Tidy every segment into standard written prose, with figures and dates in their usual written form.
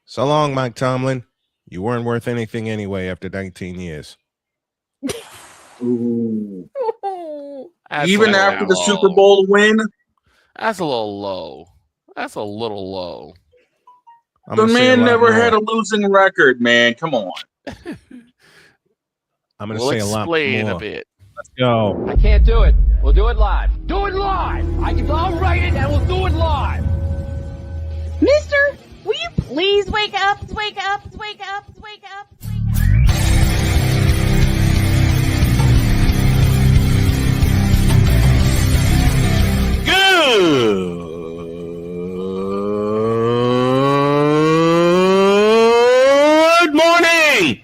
So long, Mike Tomlin. You weren't worth anything anyway after 19 years. Ooh. Even after the Super Bowl win? That's a little low. That's a little low. The man never had a losing record, man. Come on. I'm going to say a lot more. Explain a bit. Let's go. I can't do it. We'll do it live. Do it live. I'll write it and we'll do it live. Mister, will you please wake up, wake up, wake up, wake up, wake up? Good morning!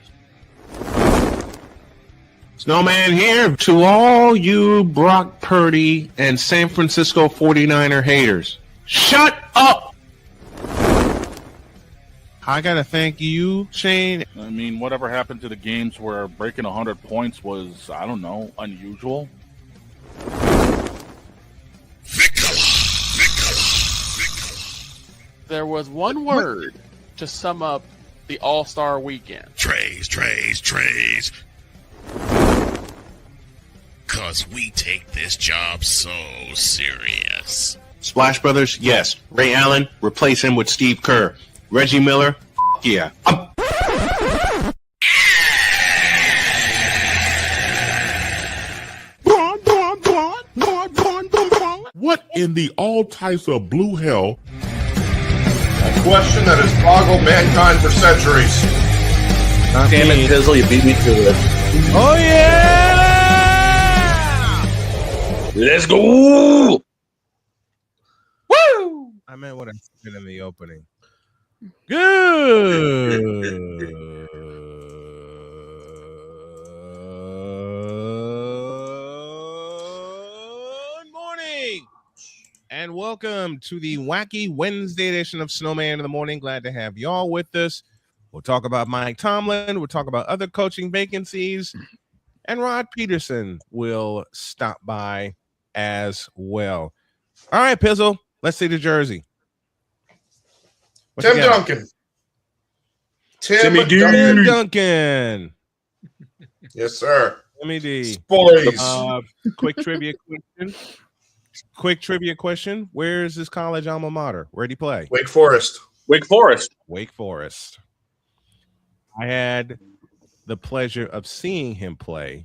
Snowman here to all you Brock Purdy and San Francisco 49er haters. Shut up! I gotta thank you, Shane. I mean, whatever happened to the games where breaking 100 points was, I don't know, unusual? There was one word to sum up the All-Star weekend. Trays. Cause we take this job so serious. Splash Brothers, yes. Ray Allen, replace him with Steve Kerr. Reggie Miller, yeah. What in the all types of blue hell? A question that has boggled mankind for centuries. Damn it, Pizzle, you beat me to it. Oh, yeah! Let's go! Woo! I meant what I said in the opening. Good morning, and welcome to the wacky Wednesday edition of Snowman in the Morning. Glad to have y'all with us. We'll talk about Mike Tomlin. We'll talk about other coaching vacancies, and Rod Peterson will stop by as well. All right, Pizzle, let's see the jersey. Tim Duncan. Tim Duncan. Yes, sir. Timmy D. Boys. Quick trivia question. Where is his college alma mater? Where'd he play? Wake Forest. Wake Forest. I had the pleasure of seeing him play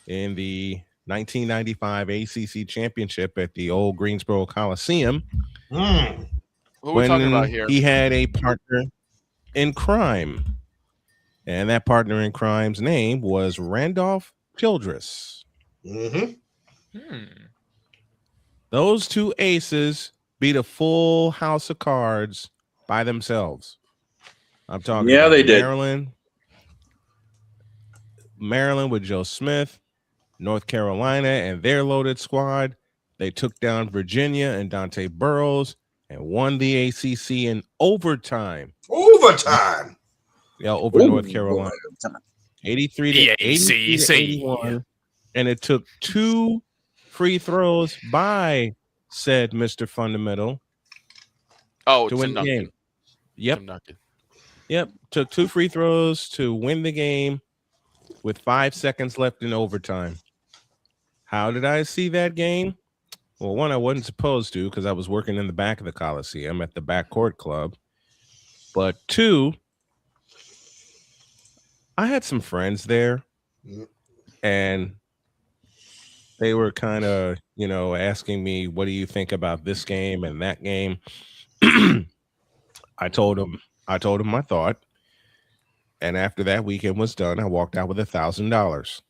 in the 1995 ACC championship at the old Greensboro Coliseum. Who are we talking about here? He had a partner in crime, and that partner in crime's name was Randolph Childress. Those two aces beat a full house of cards by themselves. I'm talking about they did. Maryland with Joe Smith, North Carolina and their loaded squad. They took down Virginia and Dante Burrows and won the ACC in overtime. Yeah, over North Carolina. 83 to 81. And it took two free throws by said Mr. Fundamental to win the game. Yep. Took two free throws to win the game with 5 seconds left in overtime. How did I see that game? Well, one, I wasn't supposed to because I was working in the back of the Coliseum at the backcourt club. But two, I had some friends there, and they were kind of, asking me, what do you think about this game and that game? I told them my thought. And after that weekend was done, I walked out with $1,000.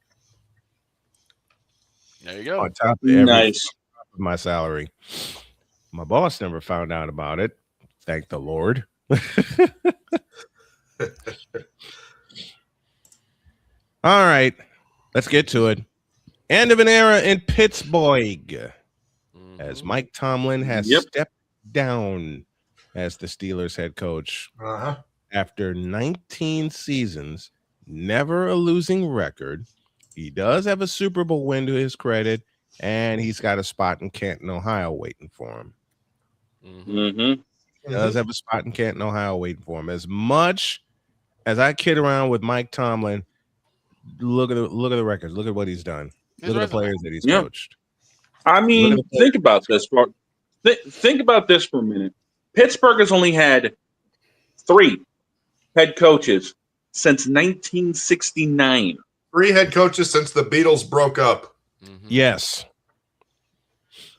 There you go. On top of my salary. My boss never found out about it. Thank the Lord. All right, let's get to it. End of an era in Pittsburgh, as Mike Tomlin has stepped down as the Steelers head coach after 19 seasons, never a losing record. He does have a Super Bowl win to his credit, and he's got a spot in Canton, Ohio waiting for him. He does have a spot in Canton, Ohio waiting for him. As much as I kid around with Mike Tomlin, look at the records. Look at what he's done. Look at the players that he's coached. I mean, think about this. Think about this for a minute. Pittsburgh has only had 3 head coaches since 1969. 3 head coaches since the Beatles broke up. Yes.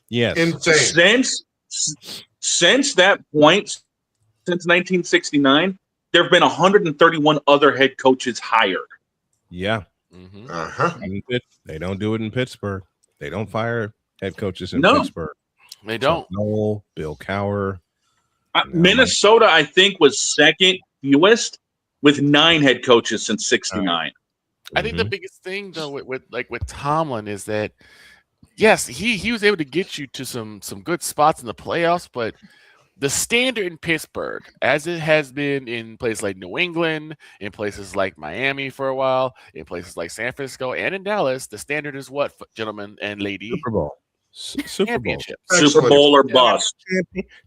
Insane. Since that point, since 1969, there have been 131 other head coaches hired. Yeah. They don't do it in Pittsburgh. They don't fire head coaches in Pittsburgh. They don't. No, Bill Cowher. Minnesota, I think, was second fewest with 9 head coaches since 69. I think the biggest thing though with Tomlin is that yes, he was able to get you to some good spots in the playoffs, but the standard in Pittsburgh, as it has been in places like New England, in places like Miami for a while, in places like San Francisco, and in Dallas, the standard is what, gentlemen and lady? Super Bowl. Super Bowl. Super Bowl or bust.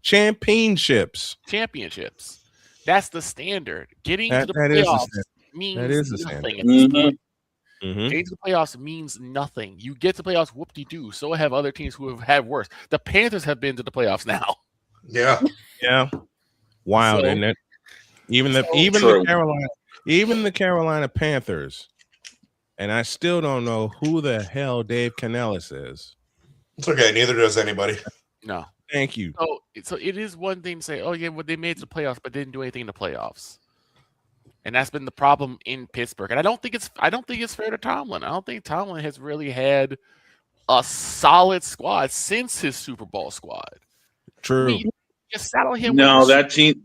Championships. That's the standard. Getting to the playoffs means nothing at this point. Getting to the playoffs means nothing. You get to playoffs, whoop-de-doo. So have other teams who have had worse. The Panthers have been to the playoffs now. Yeah. Wild, isn't it? Even the Carolina Panthers, and I still don't know who the hell Dave Canellis is. It's okay. Neither does anybody. No. Thank you. So it is one thing to say, oh yeah, well they made it to the playoffs, but didn't do anything in the playoffs. And that's been the problem in Pittsburgh. And I don't think it's fair to Tomlin. I don't think Tomlin has really had a solid squad since his Super Bowl squad. True. I mean, just saddle him. That team's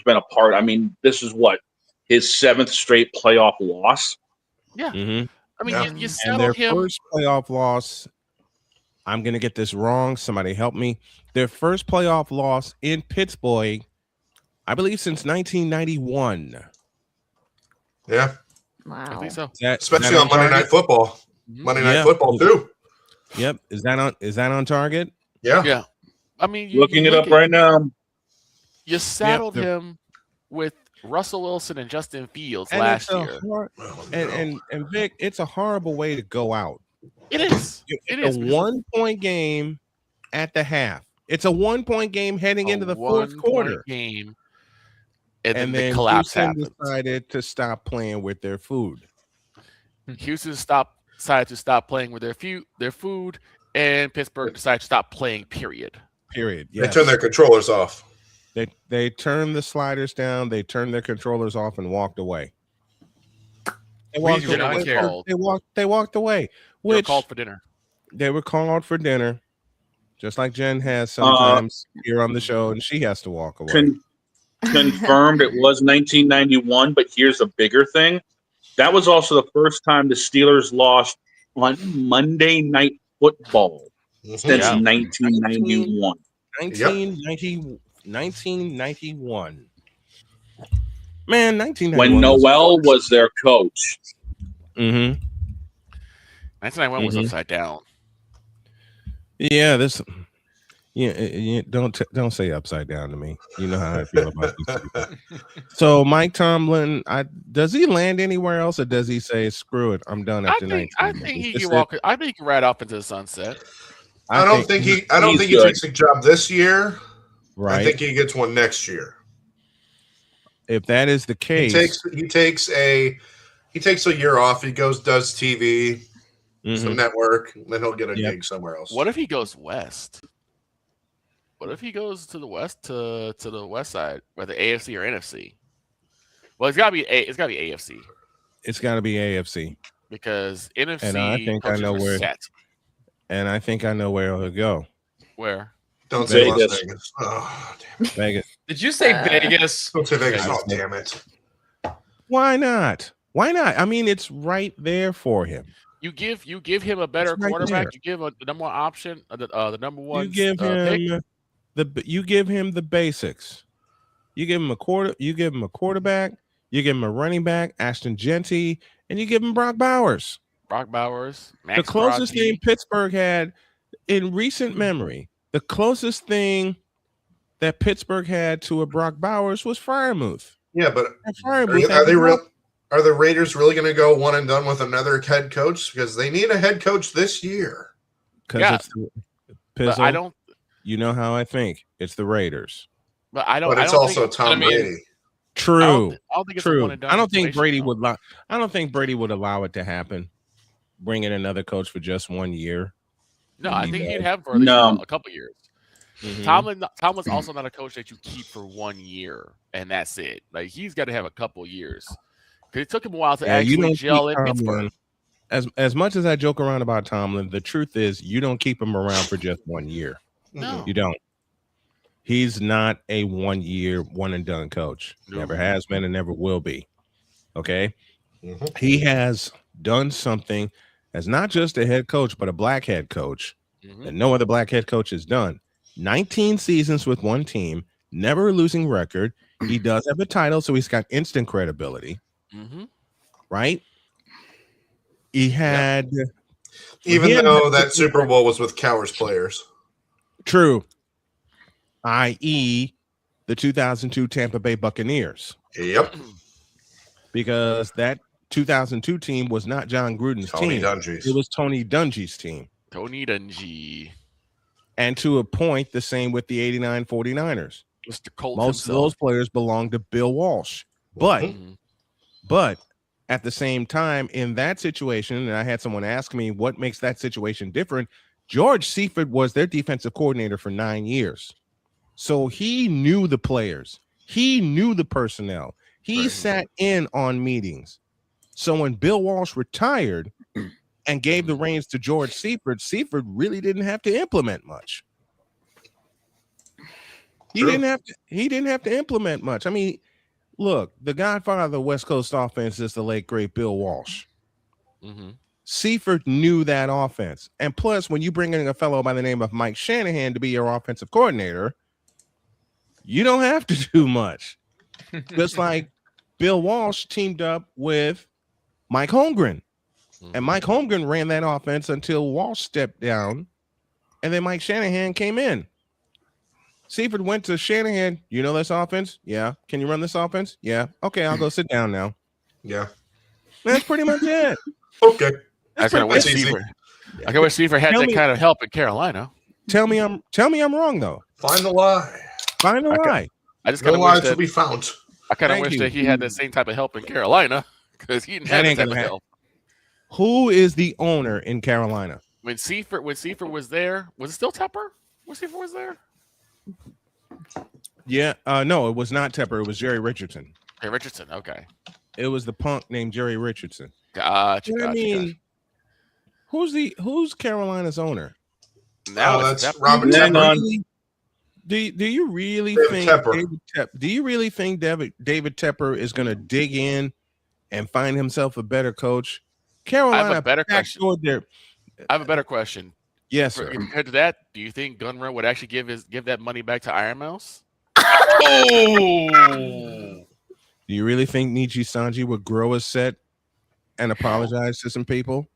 been apart. I mean, this is what his 7th straight playoff loss. Yeah. I mean, you saddle and their him. First playoff loss. I'm gonna get this wrong. Somebody help me. Their first playoff loss in Pittsburgh, I believe, since 1991. Yeah. Wow. I think so. Especially on Monday Night Football. Monday Night Football too. Yep. Is that on target? Yeah. Yeah. I mean, looking it up right now. You saddled him with Russell Wilson and Justin Fields last year. And Vic, it's a horrible way to go out. It is. It's a 1-point game at the half. It's a 1-point game heading into the fourth quarter. Game, and then the collapse Houston happened. Decided to stop playing with their food. Houston decided to stop playing with their food, and Pittsburgh decided to stop playing. Period. Yes. They turned their controllers off. They turned the sliders down. They turned their controllers off and walked away. They walked away. They were called for dinner. They were called for dinner, just like Jen has sometimes here on the show, and she has to walk away. Confirmed it was 1991, but here's a bigger thing. That was also the first time the Steelers lost on Monday Night Football since 1991. 1991. Man, 1991. When Noel was their coach. 1991 was upside down. Yeah, don't say upside down to me. You know how I feel about these people. So Mike Tomlin, does he land anywhere else, or does he say screw it, I'm done after 19? I think he can walk. I think he can ride off into the sunset. I don't think he takes a job this year. Right. I think he gets one next year. If that is the case, he takes a year off. He does TV, some network, then he'll get a gig somewhere else. What if he goes west? What if he goes to the west to the west side, whether AFC or NFC? Well, it's gotta be AFC. It's gotta be AFC because NFC. And I think I know where. Set. And I think I know where he'll go. Where? Don't say Las Vegas. Oh, damn it. Vegas. Did you say Vegas? Don't say Vegas. Oh, damn it. Why not? I mean, it's right there for him. You give him a better quarterback. You give a number one option. The number one. You give him you give him the basics. You give him a quarterback. You give him a running back, Ashton Genty, and you give him Brock Bowers. Max the closest thing Pittsburgh had in recent memory. The closest thing that Pittsburgh had to a Brock Bowers was Freiermuth. Yeah, but Freiermuth are the Raiders really going to go one and done with another head coach? Because they need a head coach this year. Because it's but I don't. You know how I think. It's the Raiders. But I don't. But it's also Tom Brady. True. I don't think it's a one and done I don't think situation, Brady though. would. I don't think Brady would allow it to happen. Bring in another coach for just 1 year. No, I think he'd have for at least a couple years. Mhm. Tomlin's also not a coach that you keep for 1 year and that's it. Like he's got to have a couple years because it took him a while to actually gel in Pittsburgh. As much as I joke around about Tomlin, the truth is you don't keep him around for just 1 year. No, you don't. He's not a 1 year, one and done coach. No. Never has been and never will be. Okay. Mm-hmm. He has done something as not just a head coach, but a black head coach that no other black head coach has done. 19 seasons with one team, never a losing record. He does have a title, so he's got instant credibility. Right? He had, even though that Super Bowl was with Cowers players. True. I.e., the 2002 Tampa Bay Buccaneers. Yep. Because that 2002 team was not John Gruden's team. Dungy's. It was Tony Dungy's team. Tony Dungy. And to a point, the same with the 89 49ers. Mr. Colt Most of those players belong to Bill Walsh. But at the same time, in that situation, and I had someone ask me what makes that situation different, George Seifert was their defensive coordinator for 9 years. So he knew the players. He knew the personnel. He sat in on meetings. So when Bill Walsh retired and gave the reins to George Seifert, Seifert really didn't have to implement much. He didn't have to implement much. I mean, look, the godfather of the West Coast offense is the late great Bill Walsh. Seifert knew that offense. And plus, when you bring in a fellow by the name of Mike Shanahan to be your offensive coordinator, you don't have to do much. Just like Bill Walsh teamed up with Mike Holmgren. And Mike Holmgren ran that offense until Walsh stepped down. And then Mike Shanahan came in. Seifert went to Shanahan. You know this offense? Yeah. Can you run this offense? Yeah. Okay, I'll go sit down now. Yeah. That's pretty much it. Okay. I kind of wish Seifert had that kind of help in Carolina. Tell me I'm wrong though. Find the lie. Find the lie. I just kind of lies wish that to be found. I kind of wish that he had the same type of help in Carolina because he didn't have that type of help. Who is the owner in Carolina? When Seifert was there, was it still Tepper? When Seifert was there? Yeah, no, it was not Tepper. It was Jerry Richardson. Jerry Richardson, okay. It was the punk named Jerry Richardson. Gotcha. I mean, who's Carolina's owner? Now that's Robert Tepper. Do you really think David Tepper is going to dig in and find himself a better coach? Carolina, I have a better question. I have a better question. Yes, sir. Compared to that, do you think Gunrun would actually give that money back to Iron Mouse? Do you really think Nichi Sanji would grow a set and apologize to some people?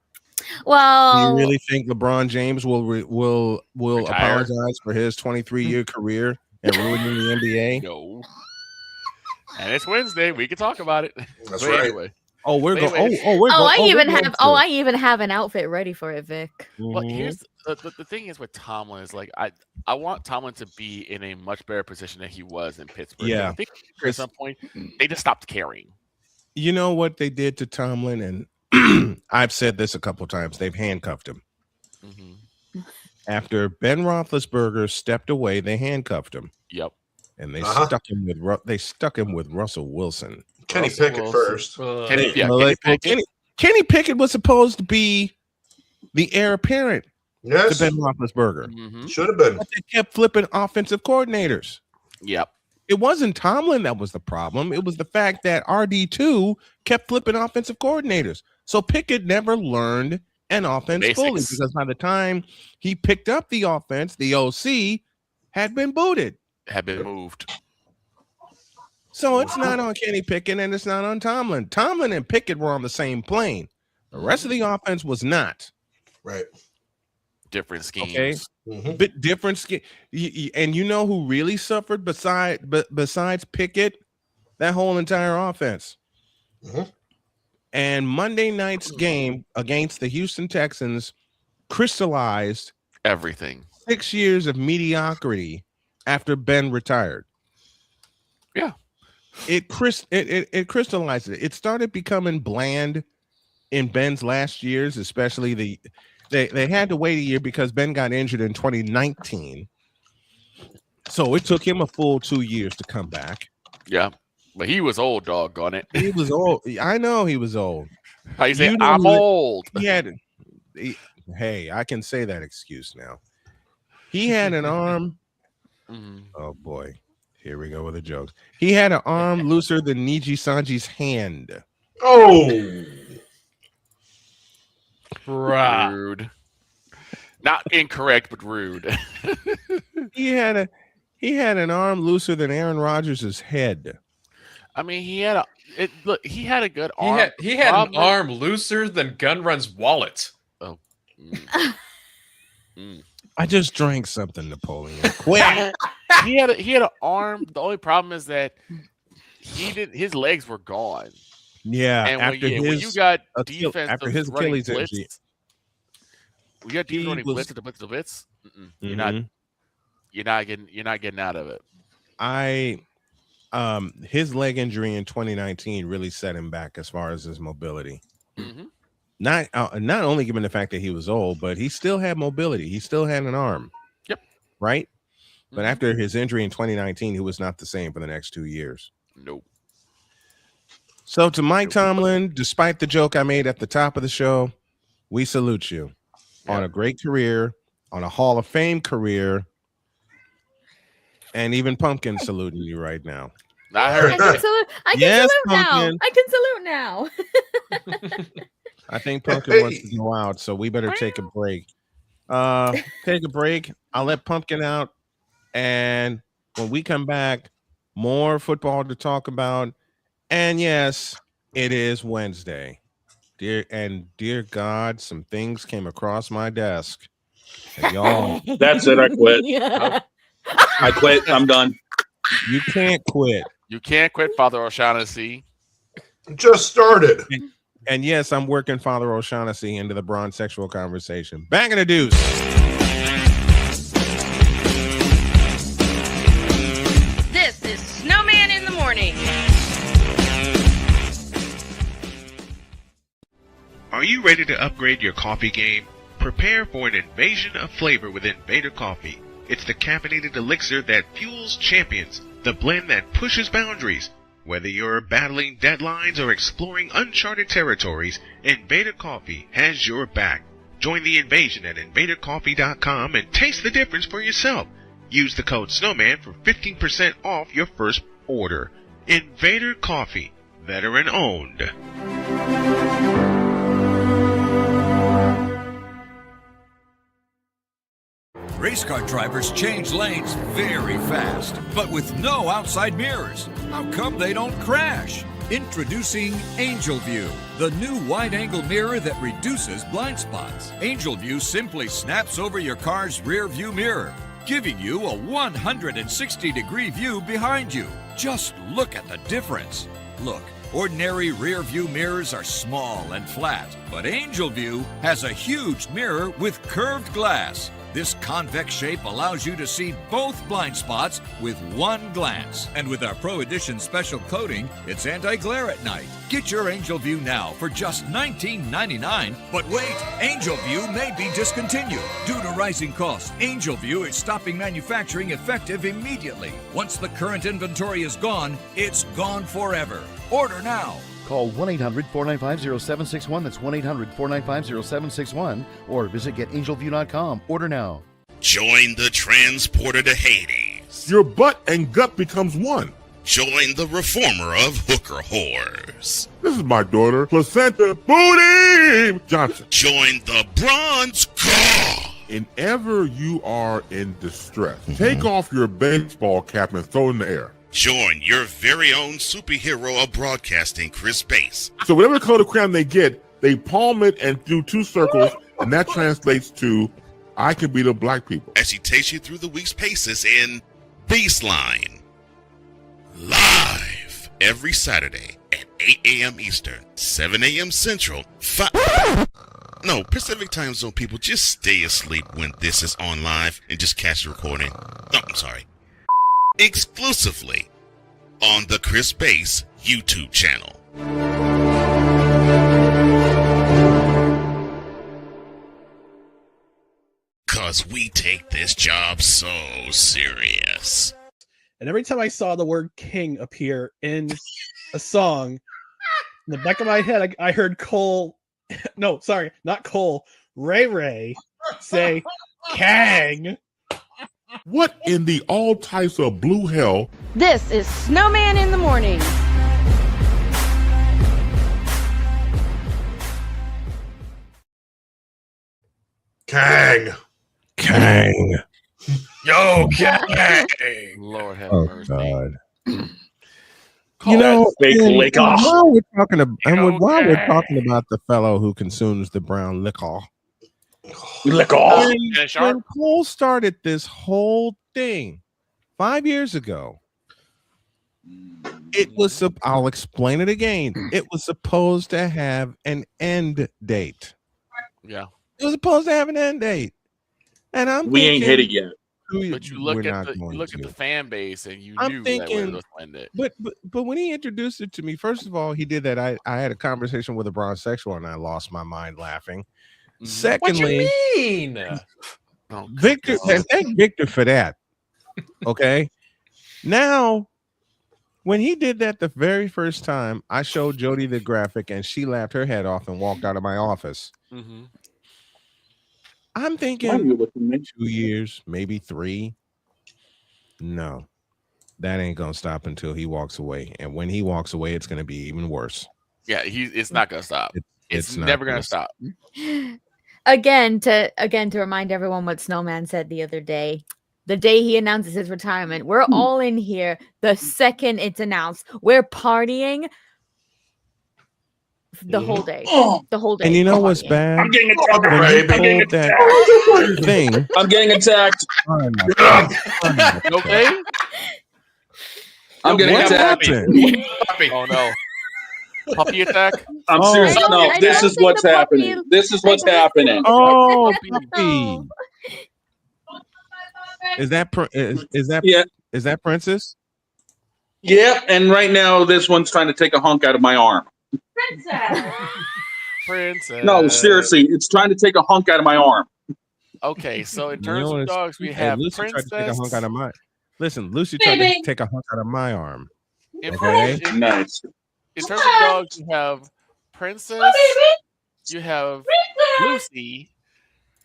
Well, do you really think LeBron James will apologize for his 23-year career and ruining the NBA? No. And it's Wednesday. We can talk about it. That's right. Anyway. Oh, we're going. I even have an outfit ready for it, Vic. Well, here's the thing is with Tomlin is like I want Tomlin to be in a much better position than he was in Pittsburgh. Yeah, I think at some point they just stopped caring. You know what they did to Tomlin, and I've said this a couple times. They've handcuffed him. After Ben Roethlisberger stepped away, they handcuffed him. Yep, and they stuck him with Russell Wilson. Kenny Pickett first. Kenny Pickett was supposed to be the heir apparent to Ben Roethlisberger. Should have been. But they kept flipping offensive coordinators. Yep. It wasn't Tomlin that was the problem. It was the fact that RD2 kept flipping offensive coordinators. So Pickett never learned an offense fully because by the time he picked up the offense, the OC had been booted. Had been moved. So it's not on Kenny Pickett and it's not on Tomlin. Tomlin and Pickett were on the same plane. The rest of the offense was not. Right. Different schemes. Okay. Bit different skin. And you know who really suffered besides Pickett? That whole entire offense. And Monday night's game against the Houston Texans crystallized everything. 6 years of mediocrity after Ben retired. Yeah. It crystallized it. It started becoming bland in Ben's last years, especially they had to wait a year because Ben got injured in 2019. So it took him a full 2 years to come back. Yeah. But he was old, doggone it. He was old. I know he was old. How you say I'm old? Hey, I can say that excuse now. He had an arm. Oh boy. Here we go with the jokes. He had an arm looser than Niji Sanji's hand. Oh. Rude. Not incorrect, but rude. He had an arm looser than Aaron Rodgers' head. I mean, he had a good arm. He had an arm looser than Gunrun's wallet. Oh. I just drank something, Napoleon. Quit. he had an arm. The only problem is that his legs were gone. Yeah, and after when you got after his Achilles injury, we got defense running blitz to the blitz. You're not getting out of it. His leg injury in 2019 really set him back as far as his mobility. Not only given the fact that he was old, but he still had mobility. He still had an arm. Yep. Right. But after his injury in 2019, he was not the same for the next 2 years. Nope. So to Mike Tomlin, despite the joke I made at the top of the show, we salute you on a great career, on a Hall of Fame career, and even Pumpkin saluting you right now. I heard I can salute now. I think Pumpkin wants to go out, so we better take a break. Take a break. I'll let Pumpkin out, and when we come back, more football to talk about. And yes, it is Wednesday. Dear God, some things came across my desk. And y'all, that's it. I quit. I quit. I'm done. You can't quit. You can't quit, Father O'Shaughnessy. Just started. And yes, I'm working Father O'Shaughnessy into the bronze sexual conversation. Back in the deuce. This is Snowman in the Morning. Are you ready to upgrade your coffee game? Prepare for an invasion of flavor with Invader Coffee. It's the caffeinated elixir that fuels champions, the blend that pushes boundaries. Whether you're battling deadlines or exploring uncharted territories, Invader Coffee has your back. Join the invasion at invadercoffee.com and taste the difference for yourself. Use the code SNOWMAN for 15% off your first order. Invader Coffee, veteran owned. Race car drivers change lanes very fast, but with no outside mirrors. How come they don't crash? Introducing Angel View, the new wide-angle mirror that reduces blind spots. Angel View simply snaps over your car's rear view mirror, giving you a 160-degree view behind you. Just look at the difference. Look, ordinary rear view mirrors are small and flat, but Angel View has a huge mirror with curved glass. This convex shape allows you to see both blind spots with one glance. And with our Pro Edition special coating, it's anti-glare at night. Get your Angel View now for just $19.99. But wait, Angel View may be discontinued. Due to rising costs, Angel View is stopping manufacturing effective immediately. Once the current inventory is gone, it's gone forever. Order now. Call 1-800-495-0761. That's 1-800-495-0761. Or visit getangelview.com. Order now. Join the transporter to Hades. Your butt and gut becomes one. Join the reformer of hooker whores. This is my daughter, Placenta Booty Johnson. Join the bronze claw. Whenever you are in distress, take off your baseball cap and throw it in the air. Join your very own superhero of broadcasting, Chris Bass. So whatever color crayon they get, they palm it and do two circles, and that translates to I can be the black people. As she takes you through the week's paces in Baseline. Live every Saturday at 8 a.m. Eastern, 7 a.m. Central, Pacific Time Zone people, just stay asleep when this is on live and just catch the recording. No, I'm sorry. Exclusively on the Chris Base YouTube channel. Cause we take this job so serious. And every time I saw the word king appear in a song, in the back of my head, I heard Cole, no, sorry, not Cole, Ray say, Kang. What in the all types of blue hell? This is Snowman in the Morning. Kang. Yo, Kang. Lord have Oh mercy. God. You know, while we're talking about the fellow who consumes the brown liquor, when Cole started this whole thing 5 years ago, it was. I'll explain it again. It was supposed to have an end date. Yeah, it was supposed to have an end date, and we ain't hit it yet. But you look at the fan base, and you knew that was going to end it. But when he introduced it to me, first of all, he did that. I had a conversation with a bronsexual, and I lost my mind laughing. Secondly, what you mean? Victor, and thank Victor for that. Okay, now when he did that the very first time, I showed Jody the graphic, and she laughed her head off and walked out of my office. Mm-hmm. I'm thinking 2 years, maybe 3. No, that ain't gonna stop until he walks away. And when he walks away, it's gonna be even worse. Yeah, it's not gonna stop. It's never gonna stop. Again, to remind everyone what Snowman said the other day. The day he announces his retirement, we're all in here. The second it's announced, we're partying the whole day. The whole day. And you know what's bad? I'm getting attacked. I'm getting attacked. Okay. I'm getting attacked. Oh no. Puppy attack? I'm serious. No, this is what's happening. This is what's happening. Oh, puppy. Is that Princess? Yeah, and right now this one's trying to take a hunk out of my arm. Princess. No, seriously, it's trying to take a hunk out of my arm. Okay, so in terms of dogs, we have Lucy Princess. tried to take a hunk out of my. Listen, Lucy tried to take a hunk out of my arm. Okay, nice. In terms of dogs, you have Princess. You have Lucy.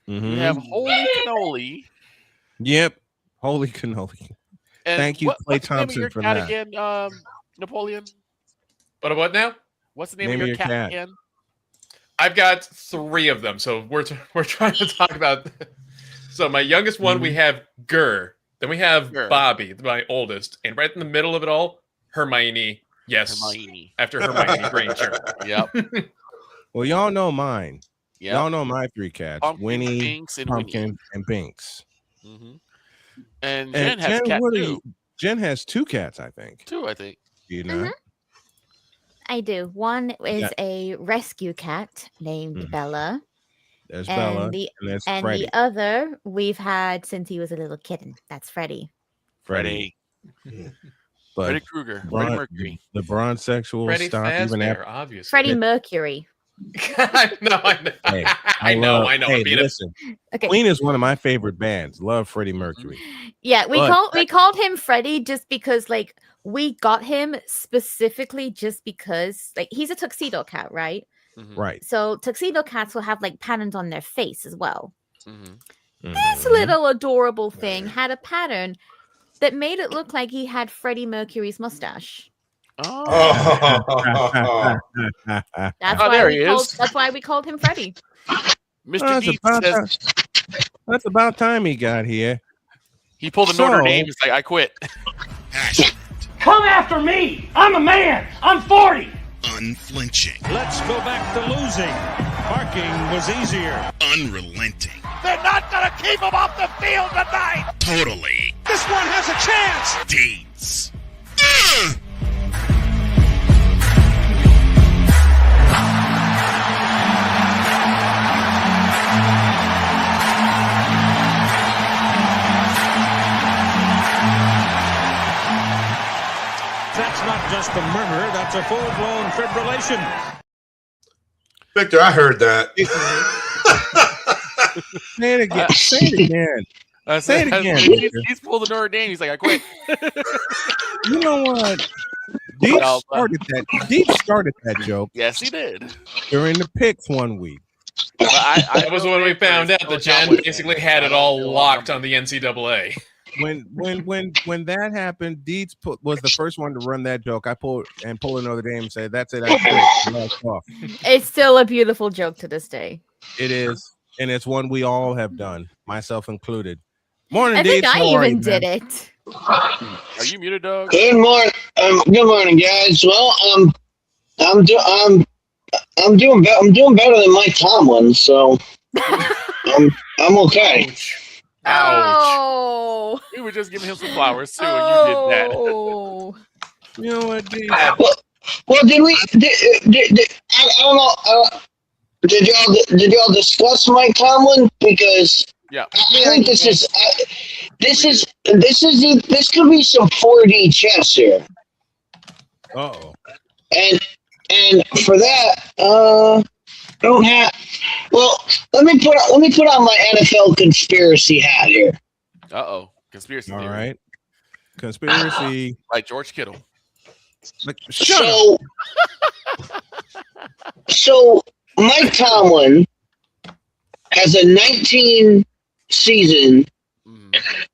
You have Holy Cannoli. Yep, Holy Cannoli. And thank you, Clay Thompson, for that. Again, Napoleon. What now? What's the name of your cat again? I've got 3 of them, so we're trying to talk about. So my youngest one, we have Gurr. Then we have Bobby, my oldest, and right in the middle of it all, Hermione. Yes, Hermione. After Hermione Granger. Yep. Well, y'all know mine. Yep. Y'all know my 3 cats: Pumpkin, Winnie, Binks, and Pumpkin, Winnie. and Binks. Mm-hmm. And Jen has a cat too. Jen has 2 cats, I think. 2, I think. You know. I do. One is a rescue cat named Bella. There's and Bella, the, and there's and Freddie. the other we've had since he was a little kitten. That's Freddie. Freddie. But Freddy Krueger. Freddie Mercury. The bronzexual Freddie stop even Fazbear, after. obviously. Freddie Mercury. I know. Hey, I know. Hey, listen. Okay. Queen is one of my favorite bands. Love Freddie Mercury. Yeah, we called him Freddie just because we got him specifically just because he's a tuxedo cat, right? Mm-hmm. Right. So tuxedo cats will have patterns on their face as well. Mm-hmm. This little adorable thing had a pattern that made it look like he had Freddie Mercury's mustache. Oh. That's why we called him Freddie. Mr. D says that's about time he got here. He pulled a Notre Dame. He's like, I quit. Come after me. I'm a man. I'm 40. Unflinching. Let's go back to losing. Parking was easier. Unrelenting. They're not going to keep him off the field tonight. Totally. This one has a chance. Deeds. That's not just a murmur, that's a full-blown fibrillation. Victor, I heard that. Say it again. Say it again. Say it again. He's pulled the Notre Dame. He's like, I quit. You know what? Deep started that joke. Yes, he did. During the picks one week. That was when we found out that Jen basically had it all locked on the NCAA. When that happened, Deeds was the first one to run that joke. I pulled Notre Dame and said, "That's it. I quit." It's still a beautiful joke to this day. It is, and it's one we all have done, myself included. Morning, I think Deeds. I even did it. Are you muted, Doug? Good morning. Good morning, guys. Well, I'm doing better than Mike Tomlin, so I'm okay. Ouch. Oh. We were just giving him some flowers too, and you did that. You know what, Deeds? Well, did we? I don't know. Did y'all discuss Mike Tomlin? Because I think this could be some 4D chess here. Uh-oh. And for that, don't have. Well, let me put on my NFL conspiracy hat here. Uh-oh. Conspiracy. All right. Conspiracy. Like George Kittle. So Mike Tomlin has a 19 season.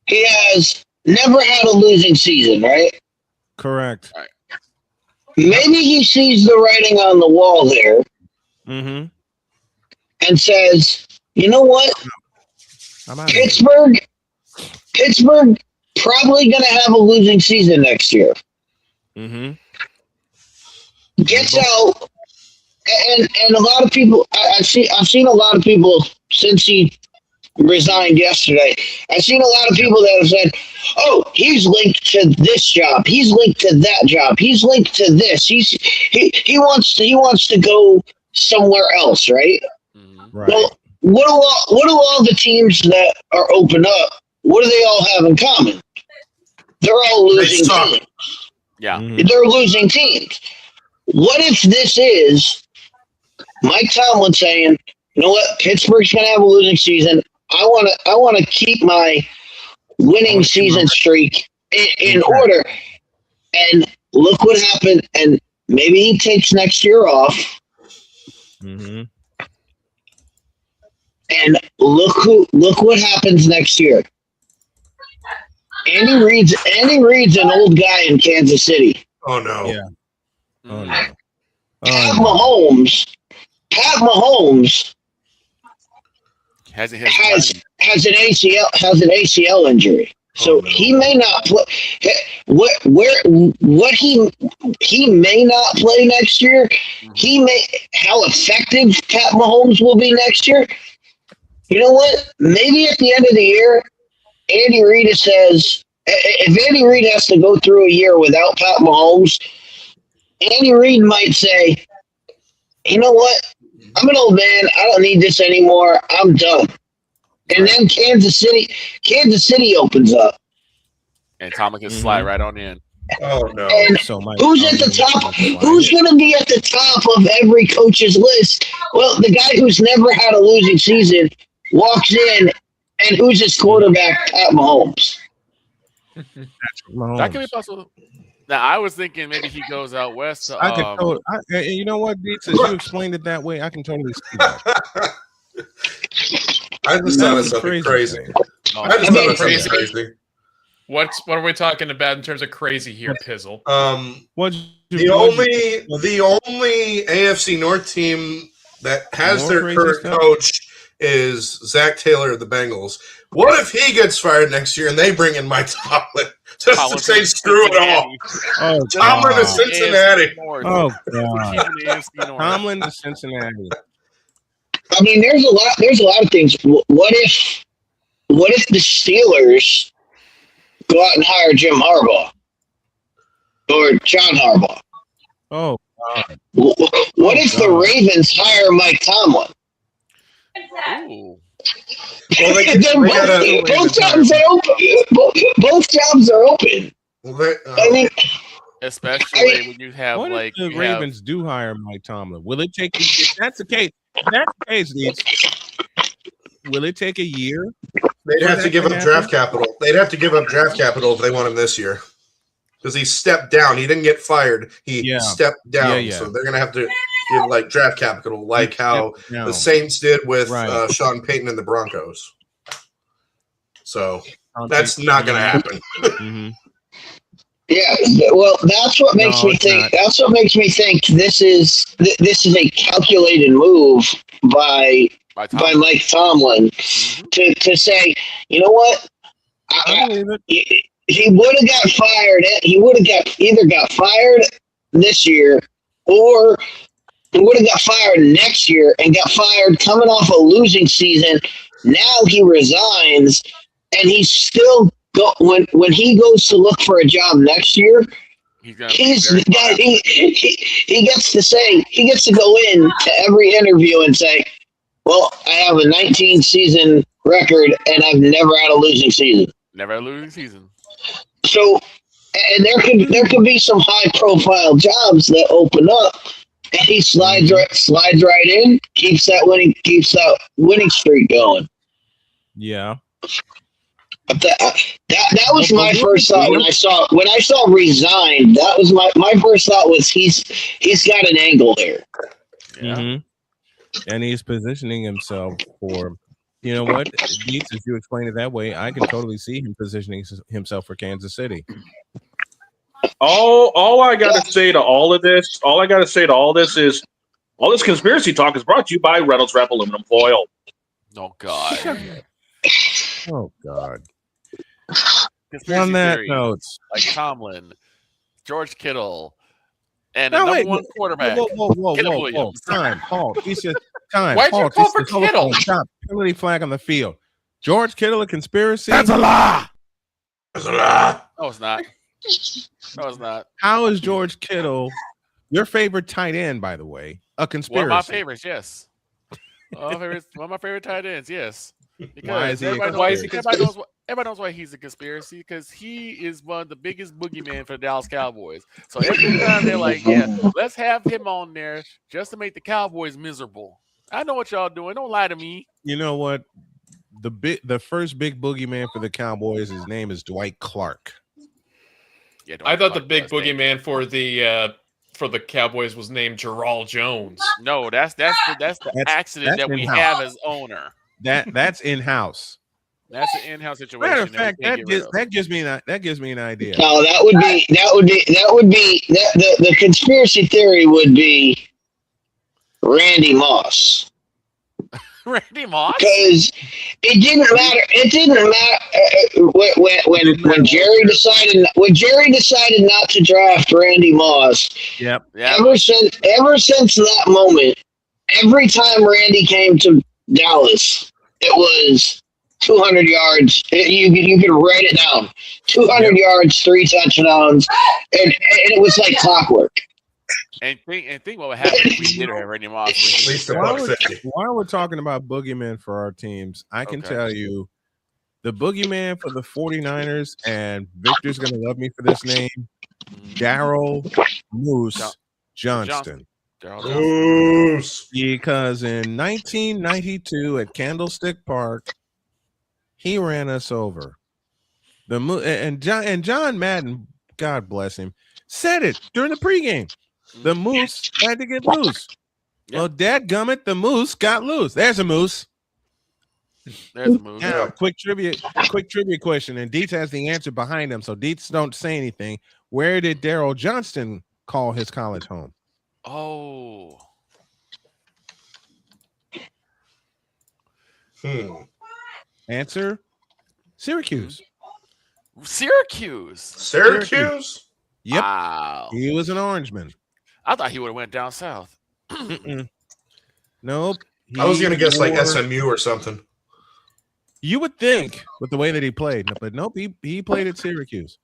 He has never had a losing season, right? Correct. Maybe he sees the writing on the wall there. Mm-hmm. And says, you know what? Pittsburgh probably going to have a losing season next year. Mm-hmm. Gets out, and a lot of people. I've seen a lot of people since he resigned yesterday. I've seen a lot of people that have said, "Oh, he's linked to this job. He's linked to that job. He's linked to this. He wants to go somewhere else, right?" Right. Well, what do all the teams that are open up? What do they all have in common? They're all losing teams. Yeah, they're losing teams. What if this is Mike Tomlin saying, "You know what? Pittsburgh's going to have a losing season. I want to keep my winning season streak in order." And look what happened. And maybe he takes next year off. Mm-hmm. And look what happens next year. Andy Reid's an old guy in Kansas City. Oh no. Yeah. Oh no. Pat Mahomes has an ACL injury. So he may not play. What he may not play next year. How effective Pat Mahomes will be next year. You know what? Maybe at the end of the year, Andy Reid says, if Andy Reid has to go through a year without Pat Mahomes, Andy Reid might say, you know what? I'm an old man. I don't need this anymore. I'm done. And then Kansas City opens up. And Tomlin can slide right on in. Oh no! And who's at the top? Who's going to be at the top of every coach's list? Well, the guy who's never had a losing season walks in, and who's his quarterback? Pat Mahomes. That could be possible. Now, I was thinking maybe he goes out west. You know what, Deets? As you explained it that way, I can totally see that. I just thought of something crazy. What are we talking about in terms of crazy here, Pizzle? The only AFC North team that has their current coach is Zach Taylor of the Bengals. What if he gets fired next year and they bring in Mike Tomlin just to say screw it all? Oh, Tomlin to Cincinnati. Oh, God. Tomlin to Cincinnati. I mean, there's a lot of things. What if the Steelers go out and hire Jim Harbaugh or John Harbaugh? Oh, God. What if the Ravens hire Mike Tomlin? Ooh. Well, both jobs are open. Both jobs are open. I mean, especially when you have what like if the Ravens do hire Mike Tomlin? Will it take? If that's the case, Deeds, will it take a year? They'd have to give up draft capital. They'd have to give up draft capital if they want him this year, because he stepped down. He didn't get fired. He stepped down. So they're gonna have to give like draft capital, like how the Saints did with Sean Payton and the Broncos. So that's not gonna happen. Yeah, well, that's what makes me think. That's what makes me think this is a calculated move by Mike Tomlin to say, you know what, he would have got fired. He would have either got fired this year, or he would have got fired next year and got fired coming off a losing season. Now he resigns, and he's still. When he goes to look for a job next year, he gets to go in to every interview and say, well, I have a 19 season record and I've never had a losing season. Never had a losing season. So, and there could be some high profile jobs that open up, and he slides right in, keeps that winning streak going. Yeah. That was my first thought when I saw resign. That was my first thought was he's got an angle there. Yeah. And he's positioning himself for, you know what, Beats, as you explain it that way, I can totally see him positioning himself for Kansas City. All I gotta say to all this is all this conspiracy talk is brought to you by Reynolds Wrap Aluminum Foil. Oh God. Oh God. Conspiracy On that theories, note, like Tomlin, George Kittle, and No, a wait, number one quarterback. Caleb Williams. Time, Paul. He said, time. Why'd you Paul, call for Kittle? Stop. Penalty flag on the field. George Kittle, a conspiracy? That's a lie. That's a lie. No, it's not. No, it's not. How is George Kittle your favorite tight end, by the way, a conspiracy? One of my favorites, yes. One of my favorite tight ends, yes. Because everybody knows why he's a conspiracy, because he is one of the biggest boogeyman for the Dallas Cowboys. So every time they're like, yeah, let's have him on there just to make the Cowboys miserable. I know what y'all doing. Don't lie to me. You know what? The first big boogeyman for the Cowboys, his name is Dwight Clark. Yeah, I thought the big boogeyman for the Cowboys was named Jarrell Jones. No, that's the accident that we have as owner. That's in-house. That's an in-house situation. Matter of fact, that gives me an idea. No, the conspiracy theory would be Randy Moss. Randy Moss? Because it didn't matter. It didn't matter when Jerry decided not to draft Randy Moss. Yep. Ever since that moment, every time Randy came to Dallas, it was 200 yards. You can write it down. 200 yards, 3 touchdowns, and it was like clockwork. And think what would happen if we did have Randy Moss. While we're talking about boogeyman for our teams, I can tell you the boogeyman for the 49ers, and Victor's going to love me for this name, Daryl Moose Johnston. Moose. Because in 1992 at Candlestick Park, he ran us over. And John Madden, God bless him, said it during the pregame. The Moose had to get loose. Well, dadgummit, the Moose got loose. There's a Moose. There's a Moose. Now, quick trivia question, and Dietz has the answer behind him, so Dietz don't say anything. Where did Daryl Johnston call his college home? Oh. Answer: Syracuse. Syracuse? Yep. Wow. He was an Orangeman. I thought he would have went down south. Nope. I was going to guess like wore- SMU or something. You would think with the way that he played, but nope, he played at Syracuse.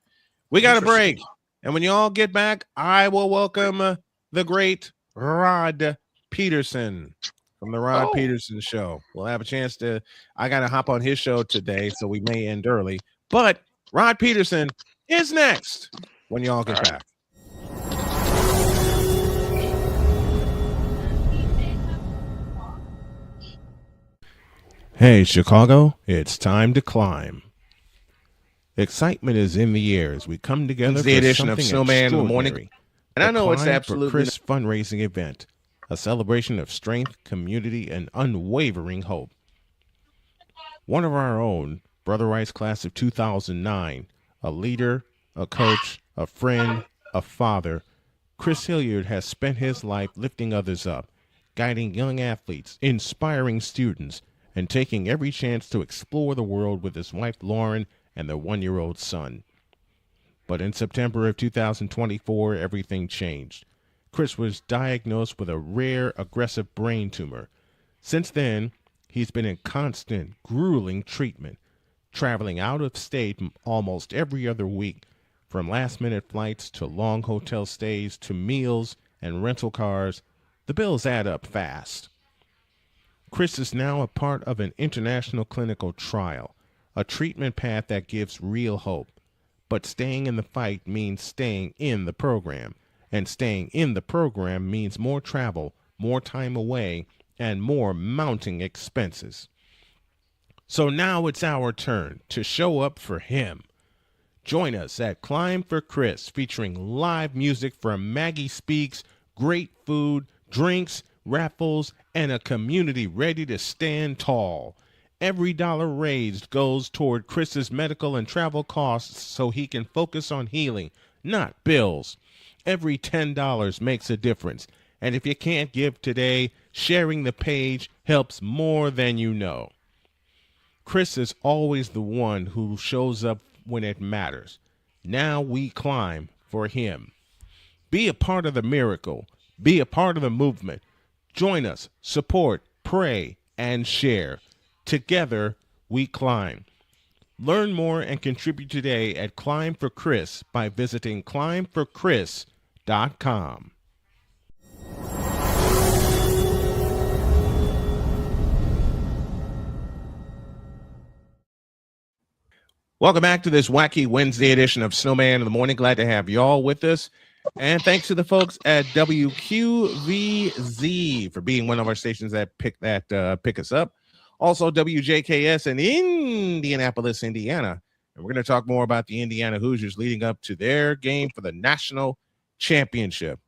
We got a break. And when you all get back, I will welcome the great Rod Peterson from the Rod Peterson Show. We'll have a chance to, I got to hop on his show today, so we may end early. But Rod Peterson is next when you all get back. Hey, Chicago, it's time to climb. Excitement is in the air as we come together for the edition of something Snowman in the extraordinary. Morning. And I know it's Climb for absolutely Chris fundraising event, a celebration of strength, community, and unwavering hope. One of our own, Brother Rice class of 2009, a leader, a coach, a friend, a father, Chris Hilliard has spent his life lifting others up, guiding young athletes, inspiring students, and taking every chance to explore the world with his wife Lauren and their 1-year-old son. But in September of 2024, everything changed. Chris was diagnosed with a rare aggressive brain tumor. Since then, he's been in constant, grueling treatment, traveling out of state almost every other week, from last-minute flights to long hotel stays to meals and rental cars. The bills add up fast. Chris is now a part of an international clinical trial, a treatment path that gives real hope. But staying in the fight means staying in the program, and staying in the program means more travel, more time away, and more mounting expenses. So now it's our turn to show up for him. Join us at Climb for Chris, featuring live music from Maggie Speaks, great food, drinks, raffles, and a community ready to stand tall. Every dollar raised goes toward Chris's medical and travel costs so he can focus on healing, not bills. Every $10 makes a difference. And if you can't give today, sharing the page helps more than you know. Chris is always the one who shows up when it matters. Now we climb for him. Be a part of the miracle. Be a part of the movement. Join us, support, pray, and share. Together, we climb. Learn more and contribute today at Climb for Chris by visiting climbforchris.com. Welcome back to this wacky Wednesday edition of Snowman in the Morning. Glad to have you all with us. And thanks to the folks at WQVZ for being one of our stations that pick us up. Also, WJKS in Indianapolis, Indiana. And we're going to talk more about the Indiana Hoosiers leading up to their game for the national championship.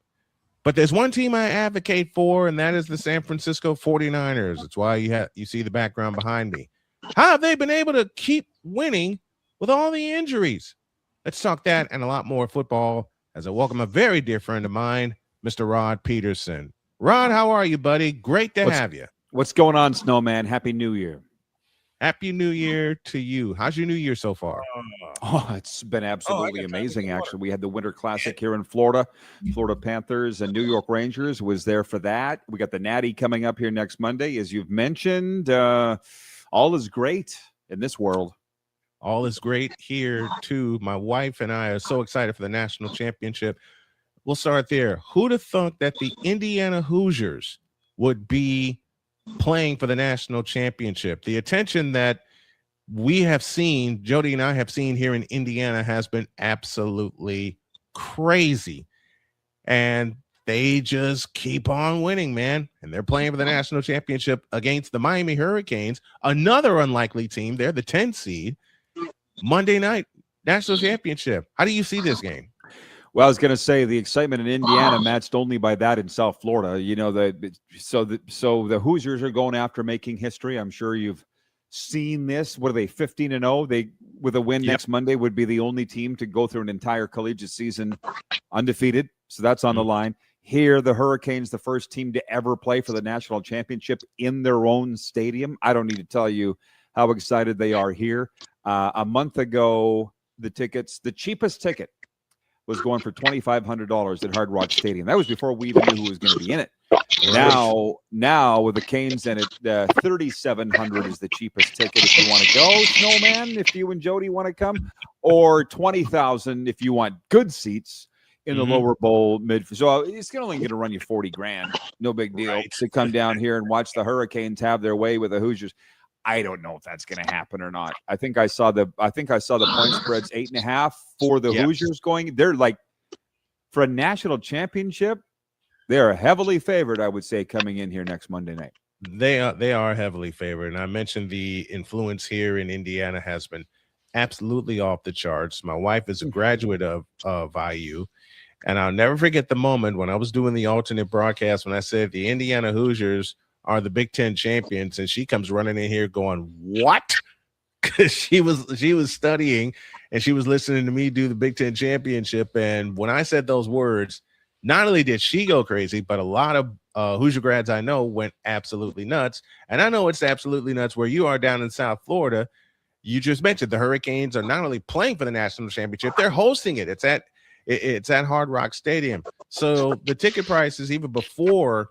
But there's one team I advocate for, and that is the San Francisco 49ers. That's why you see the background behind me. How have they been able to keep winning with all the injuries? Let's talk that and a lot more football as I welcome a very dear friend of mine, Mr. Rod Peterson. Rod, how are you, buddy? Great to have you. What's going on, Snowman? Happy New Year. Happy New Year to you. How's your New Year so far? Oh, it's been absolutely amazing, actually. We had the Winter Classic here in Florida. Florida Panthers and New York Rangers was there for that. We got the Natty coming up here next Monday. As you've mentioned, all is great in this world. All is great here, too. My wife and I are so excited for the national championship. We'll start there. Who'd have thought that the Indiana Hoosiers would be playing for the national championship? The attention that we have seen, Jody and I have seen here in Indiana, has been absolutely crazy. And they just keep on winning, man. And they're playing for the national championship against the Miami Hurricanes, another unlikely team. They're the 10th seed. Monday night, national championship. How do you see this game? Well, I was going to say the excitement in Indiana matched only by that in South Florida. You know, so the Hoosiers are going after making history. I'm sure you've seen this. What are they, 15-0? They, with a win next Monday, would be the only team to go through an entire collegiate season undefeated. So that's on the line. Here, the Hurricanes, the first team to ever play for the national championship in their own stadium. I don't need to tell you how excited they are here. A month ago, the cheapest ticket was going for $2,500 at Hard Rock Stadium. That was before we even knew who was going to be in it. Now with the Canes and it 3,700 is the cheapest ticket if you want to go, Snowman, if you and Jody want to come, or 20,000 if you want good seats in the lower bowl mid. So it's only going to run you 40 grand. No big deal to come down here and watch the Hurricanes have their way with the Hoosiers. I don't know if that's going to happen or not. I think I saw the point spreads 8.5 for the Hoosiers going. They're like, for a national championship, they are heavily favored, I would say, coming in here next Monday night. They are heavily favored. And I mentioned the influence here in Indiana has been absolutely off the charts. My wife is a graduate of IU. And I'll never forget the moment when I was doing the alternate broadcast when I said the Indiana Hoosiers are the Big Ten champions, and she comes running in here going, "What?" Because she was studying and she was listening to me do the Big Ten championship. And when I said those words, not only did she go crazy, but a lot of Hoosier grads I know went absolutely nuts. And I know it's absolutely nuts where you are down in South Florida. You just mentioned the Hurricanes are not only playing for the national championship, they're hosting it. It's at Hard Rock Stadium. So the ticket prices, even before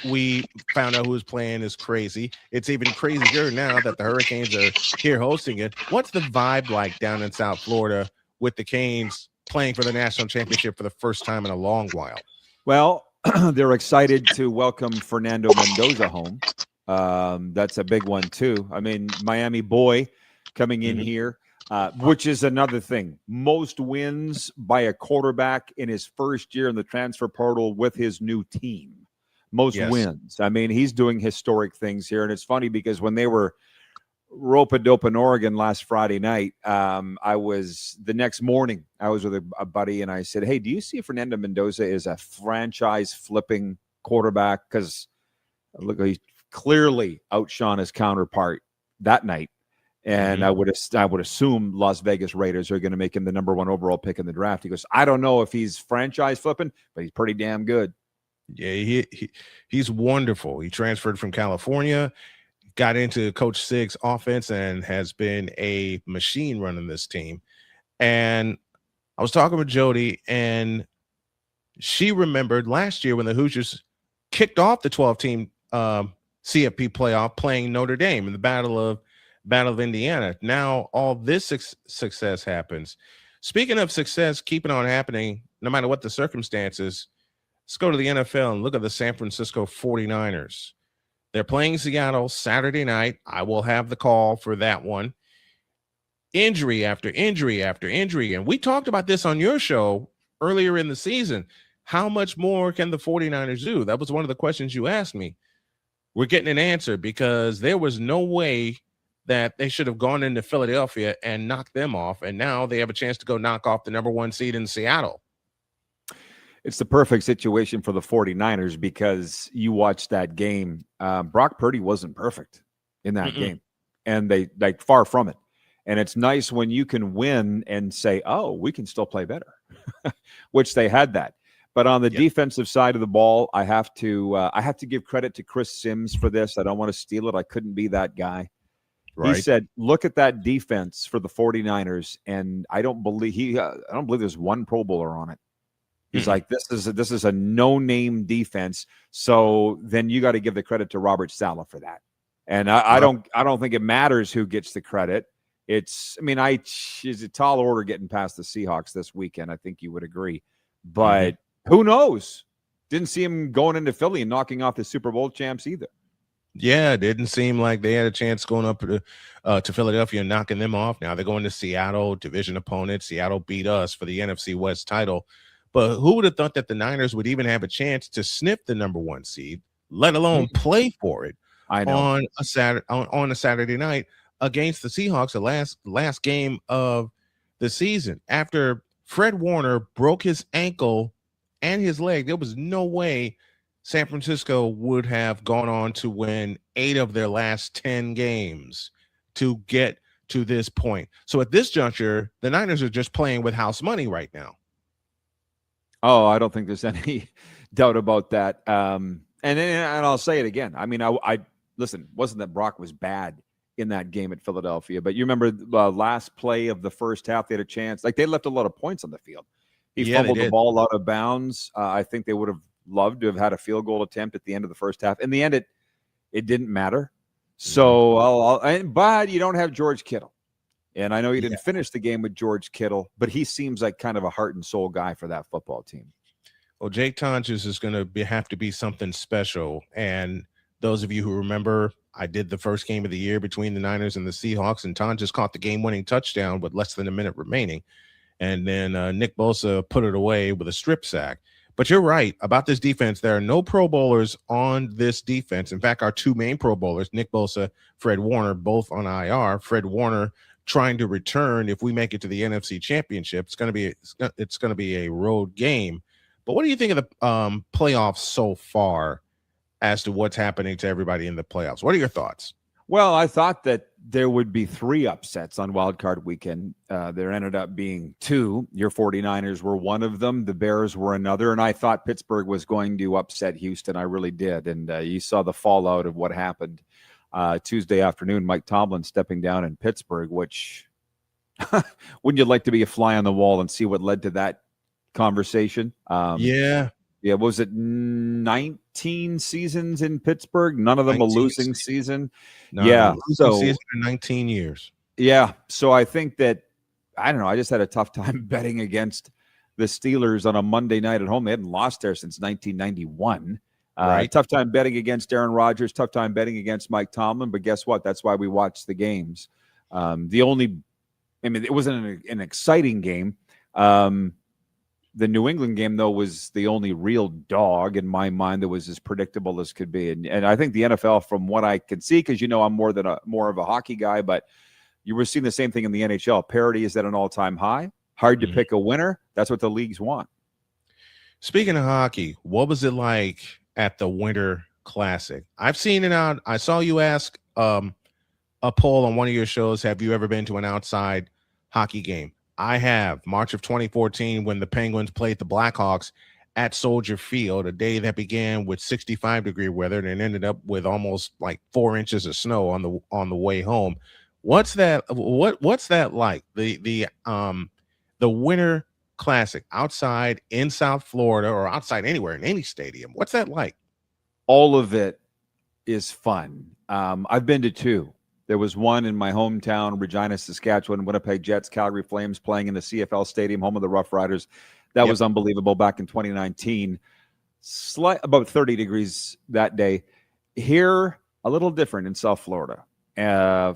we found out who was playing, is crazy. It's even crazier now that the Hurricanes are here hosting it. What's the vibe like down in South Florida with the Canes playing for the national championship for the first time in a long while? Well, they're excited to welcome Fernando Mendoza home. That's a big one too. I mean, Miami boy coming in here. Which is another thing. Most wins by a quarterback in his first year in the transfer portal with his new team. Most wins. I mean, he's doing historic things here. And it's funny because when they were rope-a-dope in Oregon last Friday night, the next morning, I was with a buddy and I said, "Hey, do you see Fernando Mendoza is a franchise flipping quarterback?" Because look, he clearly outshone his counterpart that night. And I would assume Las Vegas Raiders are going to make him the number 1 overall pick in the draft. He goes, "I don't know if he's franchise flipping, but he's pretty damn good." Yeah, he's wonderful. He transferred from California, got into Coach Sig's offense, and has been a machine running this team. And I was talking with Jody, and she remembered last year when the Hoosiers kicked off the 12-team CFP playoff playing Notre Dame in the Battle of Indiana. Now all this success happens. Speaking of success, keeping on happening, no matter what the circumstances, let's go to the NFL and look at the San Francisco 49ers. They're playing Seattle Saturday night. I will have the call for that one. Injury after injury after injury. And we talked about this on your show earlier in the season. How much more can the 49ers do? That was one of the questions you asked me. We're getting an answer because there was no way that they should have gone into Philadelphia and knocked them off. And now they have a chance to go knock off the number 1 seed in Seattle. It's the perfect situation for the 49ers because you watched that game. Brock Purdy wasn't perfect in that game, and they far from it. And it's nice when you can win and say, "Oh, we can still play better," which they had that. But on the defensive side of the ball, I have to give credit to Chris Sims for this. I don't want to steal it. I couldn't be that guy. Right. He said, "Look at that defense for the 49ers," and I don't believe there's one Pro Bowler on it. He's like, this is a no-name defense. So then you got to give the credit to Robert Saleh for that. And I don't think it matters who gets the credit. It's a tall order getting past the Seahawks this weekend. I think you would agree. But who knows? Didn't see him going into Philly and knocking off the Super Bowl champs either. Yeah, it didn't seem like they had a chance going up to Philadelphia and knocking them off. Now they're going to Seattle, division opponent. Seattle beat us for the NFC West title. But who would have thought that the Niners would even have a chance to sniff the number 1 seed, let alone play for it on a Saturday night against the Seahawks, the last game of the season? After Fred Warner broke his ankle and his leg, there was no way San Francisco would have gone on to win 8 of their last 10 games to get to this point. So at this juncture, the Niners are just playing with house money right now. Oh, I don't think there's any doubt about that. And I'll say it again. I mean, I listen, wasn't that Brock was bad in that game at Philadelphia, but you remember the last play of the first half, they had a chance. Like, they left a lot of points on the field. He fumbled the ball out of bounds. I think they would have loved to have had a field goal attempt at the end of the first half. In the end, it didn't matter. So, but you don't have George Kittle. And I know you didn't finish the game with George Kittle, but he seems like kind of a heart and soul guy for that football team. Well, Jake Tonjes is going to have to be something special. And those of you who remember, I did the first game of the year between the Niners and the Seahawks, and Tonjes caught the game-winning touchdown with less than a minute remaining. And then Nick Bosa put it away with a strip sack. But you're right about this defense. There are no Pro Bowlers on this defense. In fact, our two main Pro Bowlers, Nick Bosa, Fred Warner, both on IR. Fred Warner trying to return if we make it to the NFC Championship. It's going to be a road game. But what do you think of the playoffs so far as to what's happening to everybody in the playoffs? What are your thoughts? Well, I thought that there would be 3 upsets on Wild Card Weekend. There ended up being 2. Your 49ers were one of them. The Bears were another. And I thought Pittsburgh was going to upset Houston. I really did. And you saw the fallout of what happened Tuesday afternoon. Mike Tomlin stepping down in Pittsburgh, which wouldn't you like to be a fly on the wall and see what led to that conversation? Yeah, was it 19 seasons in Pittsburgh? None of them a losing season. Season in 19 years. Yeah, so I think that I don't know. I just had a tough time betting against the Steelers on a Monday night at home. They hadn't lost there since 1991. Right. Tough time betting against Aaron Rodgers. Tough time betting against Mike Tomlin. But guess what? That's why we watch the games. It wasn't an exciting game. The New England game, though, was the only real dog in my mind that was as predictable as could be. And I think the NFL, from what I can see, because I'm more of a hockey guy, but you were seeing the same thing in the NHL. Parity is at an all-time high. Hard to pick a winner. That's what the leagues want. Speaking of hockey, what was it like at the Winter Classic? I've seen it out. I saw you ask a poll on one of your shows, have you ever been to an outside hockey game? I have. March of 2014, when the Penguins played the Blackhawks at Soldier Field, a day that began with 65-degree weather and ended up with almost like 4 inches of snow on the way home. What's that? What's that like? The Winter Classic outside in South Florida or outside anywhere in any stadium. What's that like? All of it is fun. I've been to 2. There was one in my hometown, Regina, Saskatchewan, Winnipeg Jets, Calgary Flames playing in the CFL Stadium, home of the Rough Riders. That was unbelievable back in 2019. About 30 degrees that day. Here, a little different in South Florida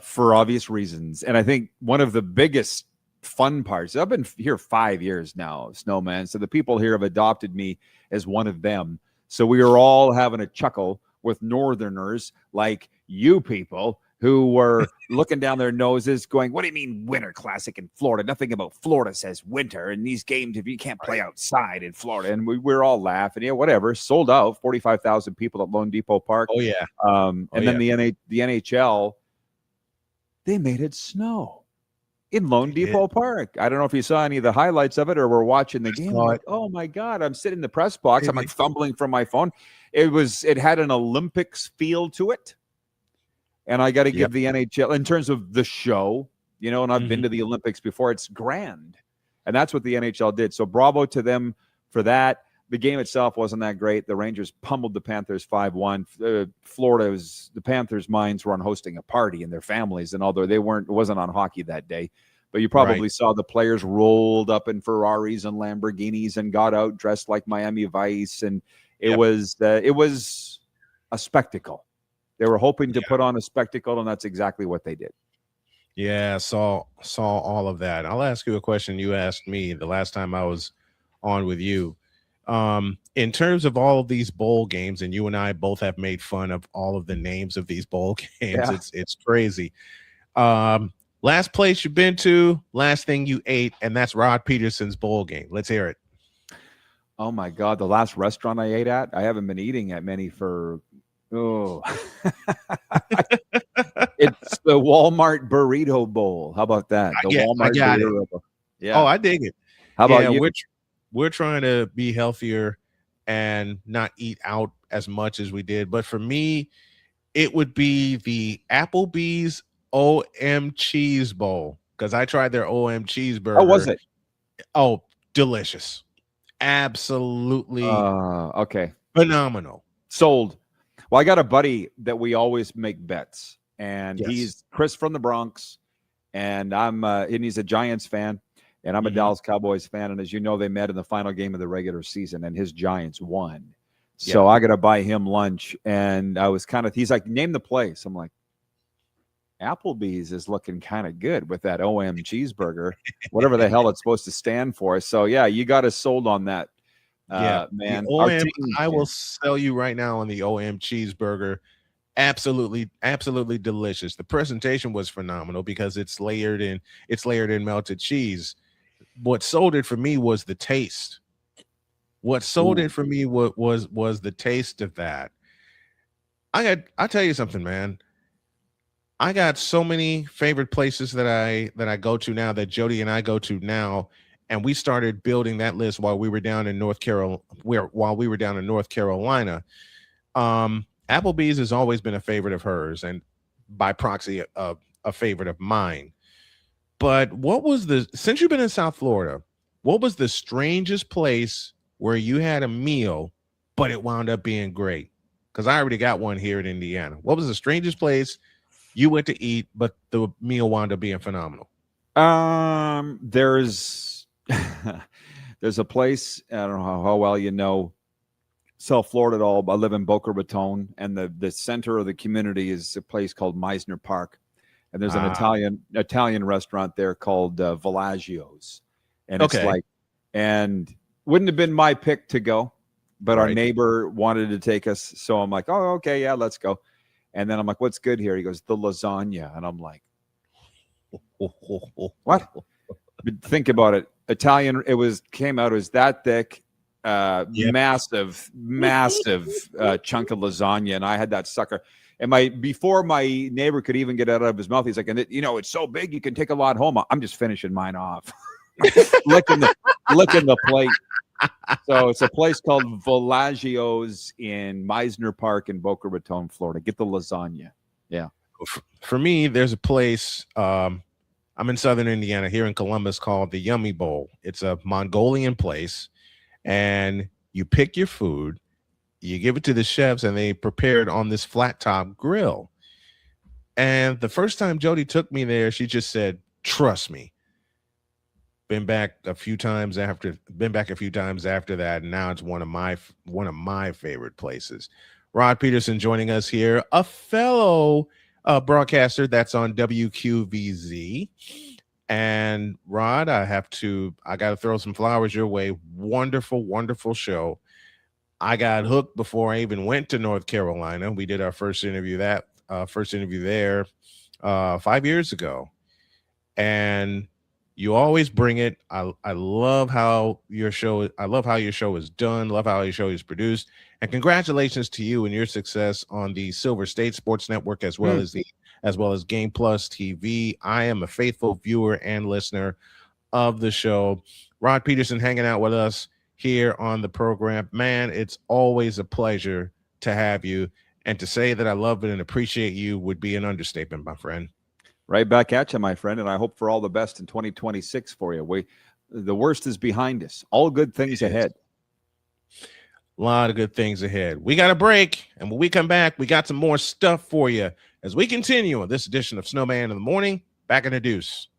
for obvious reasons. And I think one of the biggest fun parts, I've been here 5 years now, Snowman, so the people here have adopted me as one of them. So we are all having a chuckle with Northerners like you people who were looking down their noses going, what do you mean Winter Classic in Florida? Nothing about Florida says winter. And these games, if you can't play outside in Florida. And we're all laughing. Yeah, whatever. Sold out. 45,000 people at Lone Depot Park. Oh, yeah. Then the NHL, they made it snow in Lone Depot Park. I don't know if you saw any of the highlights of it or were watching the game. I'm like, oh, my God. I'm sitting in the press box. I'm like fumbling from my phone. It had an Olympics feel to it. And I got to give the NHL, in terms of the show, and I've been to the Olympics before, it's grand. And that's what the NHL did. So bravo to them for that. The game itself wasn't that great. The Rangers pummeled the Panthers 5-1. The Panthers' minds were on hosting a party and their families. And although it wasn't on hockey that day, but you probably saw the players rolled up in Ferraris and Lamborghinis and got out dressed like Miami Vice. And it was a spectacle. They were hoping to put on a spectacle, and that's exactly what they did. Yeah, saw all of that. I'll ask you a question you asked me the last time I was on with you. In terms of all of these bowl games, and you and I both have made fun of all of the names of these bowl games. Yeah. It's crazy. Last place you've been to, last thing you ate, and that's Rod Peterson's bowl game. Let's hear it. Oh, my God. The last restaurant I ate at, I haven't been eating at many for – it's the Walmart Burrito Bowl. How about that? Walmart Burrito Bowl. Yeah. Oh, I dig it. How about you? We're trying to be healthier and not eat out as much as we did. But for me, it would be the Applebee's OM Cheese Bowl, because I tried their OM cheeseburger. How was it? Oh, delicious. Absolutely. Okay. Phenomenal. Sold. Well, I got a buddy that we always make bets, and he's Chris from the Bronx, and and he's a Giants fan, and I'm a Dallas Cowboys fan. And as you know, they met in the final game of the regular season, and his Giants won. So I got to buy him lunch, and I was he's like, name the place. I'm like, Applebee's is looking kind of good with that OM cheeseburger, whatever the hell it's supposed to stand for. So yeah, you got us sold on that. Man, I will sell you right now on the OM cheeseburger. Absolutely delicious. The presentation was phenomenal because it's layered in melted cheese. What sold it for me was the taste. What sold it for me was the taste of that. I'll tell you something, man. I got so many favorite places that I go to now, that Jody and I go to now. And we started building that list while we were down in North Carolina. Applebee's has always been a favorite of hers, and by proxy, a favorite of mine. But since you've been in South Florida, what was the strangest place where you had a meal, but it wound up being great? Because I already got one here in Indiana. What was the strangest place you went to eat, but the meal wound up being phenomenal? There's a place, I don't know how well you know South Florida at all, but I live in Boca Raton, and the center of the community is a place called Meisner Park. And there's an Italian restaurant there called Villaggio's. And it's and wouldn't have been my pick to go, but our neighbor wanted to take us. So I'm like, oh, okay, yeah, let's go. And then I'm like, what's good here? He goes, the lasagna. And I'm like, what? But think about it. Italian, it was that thick, massive chunk of lasagna, and I had that sucker. And before my neighbor could even get it out of his mouth, he's like, and it's so big you can take a lot home. I'm just finishing mine off, licking the plate. So it's a place called Villaggio's in Meisner Park in Boca Raton, Florida. Get the lasagna. Yeah. For me, there's a place. I'm in Southern Indiana, here in Columbus, called the Yummy Bowl. It's a Mongolian place, and you pick your food, you give it to the chefs, and they prepare it on this flat top grill. And the first time Jody took me there, she just said, "Trust me." Been back a few times after that, and now it's one of my favorite places. Rod Peterson joining us here, a fellow broadcaster that's on WQVZ. And Rod, I got to throw some flowers your way. Wonderful show. I got hooked before I even went to North Carolina. We did our first interview there 5 years ago. And you always bring it. I love how your show is done. Love how your show is produced. And congratulations to you and your success on the Silver State Sports Network, as well as Game Plus TV. I am a faithful viewer and listener of the show. Rod Peterson hanging out with us here on the program. Man, it's always a pleasure to have you. And to say that I love it and appreciate you would be an understatement, my friend. Right back at you, my friend, and I hope for all the best in 2026 for you. The worst is behind us. All good things ahead. A lot of good things ahead. We got a break, and when we come back, we got some more stuff for you as we continue on this edition of Snowman in the Morning. Back in the deuce.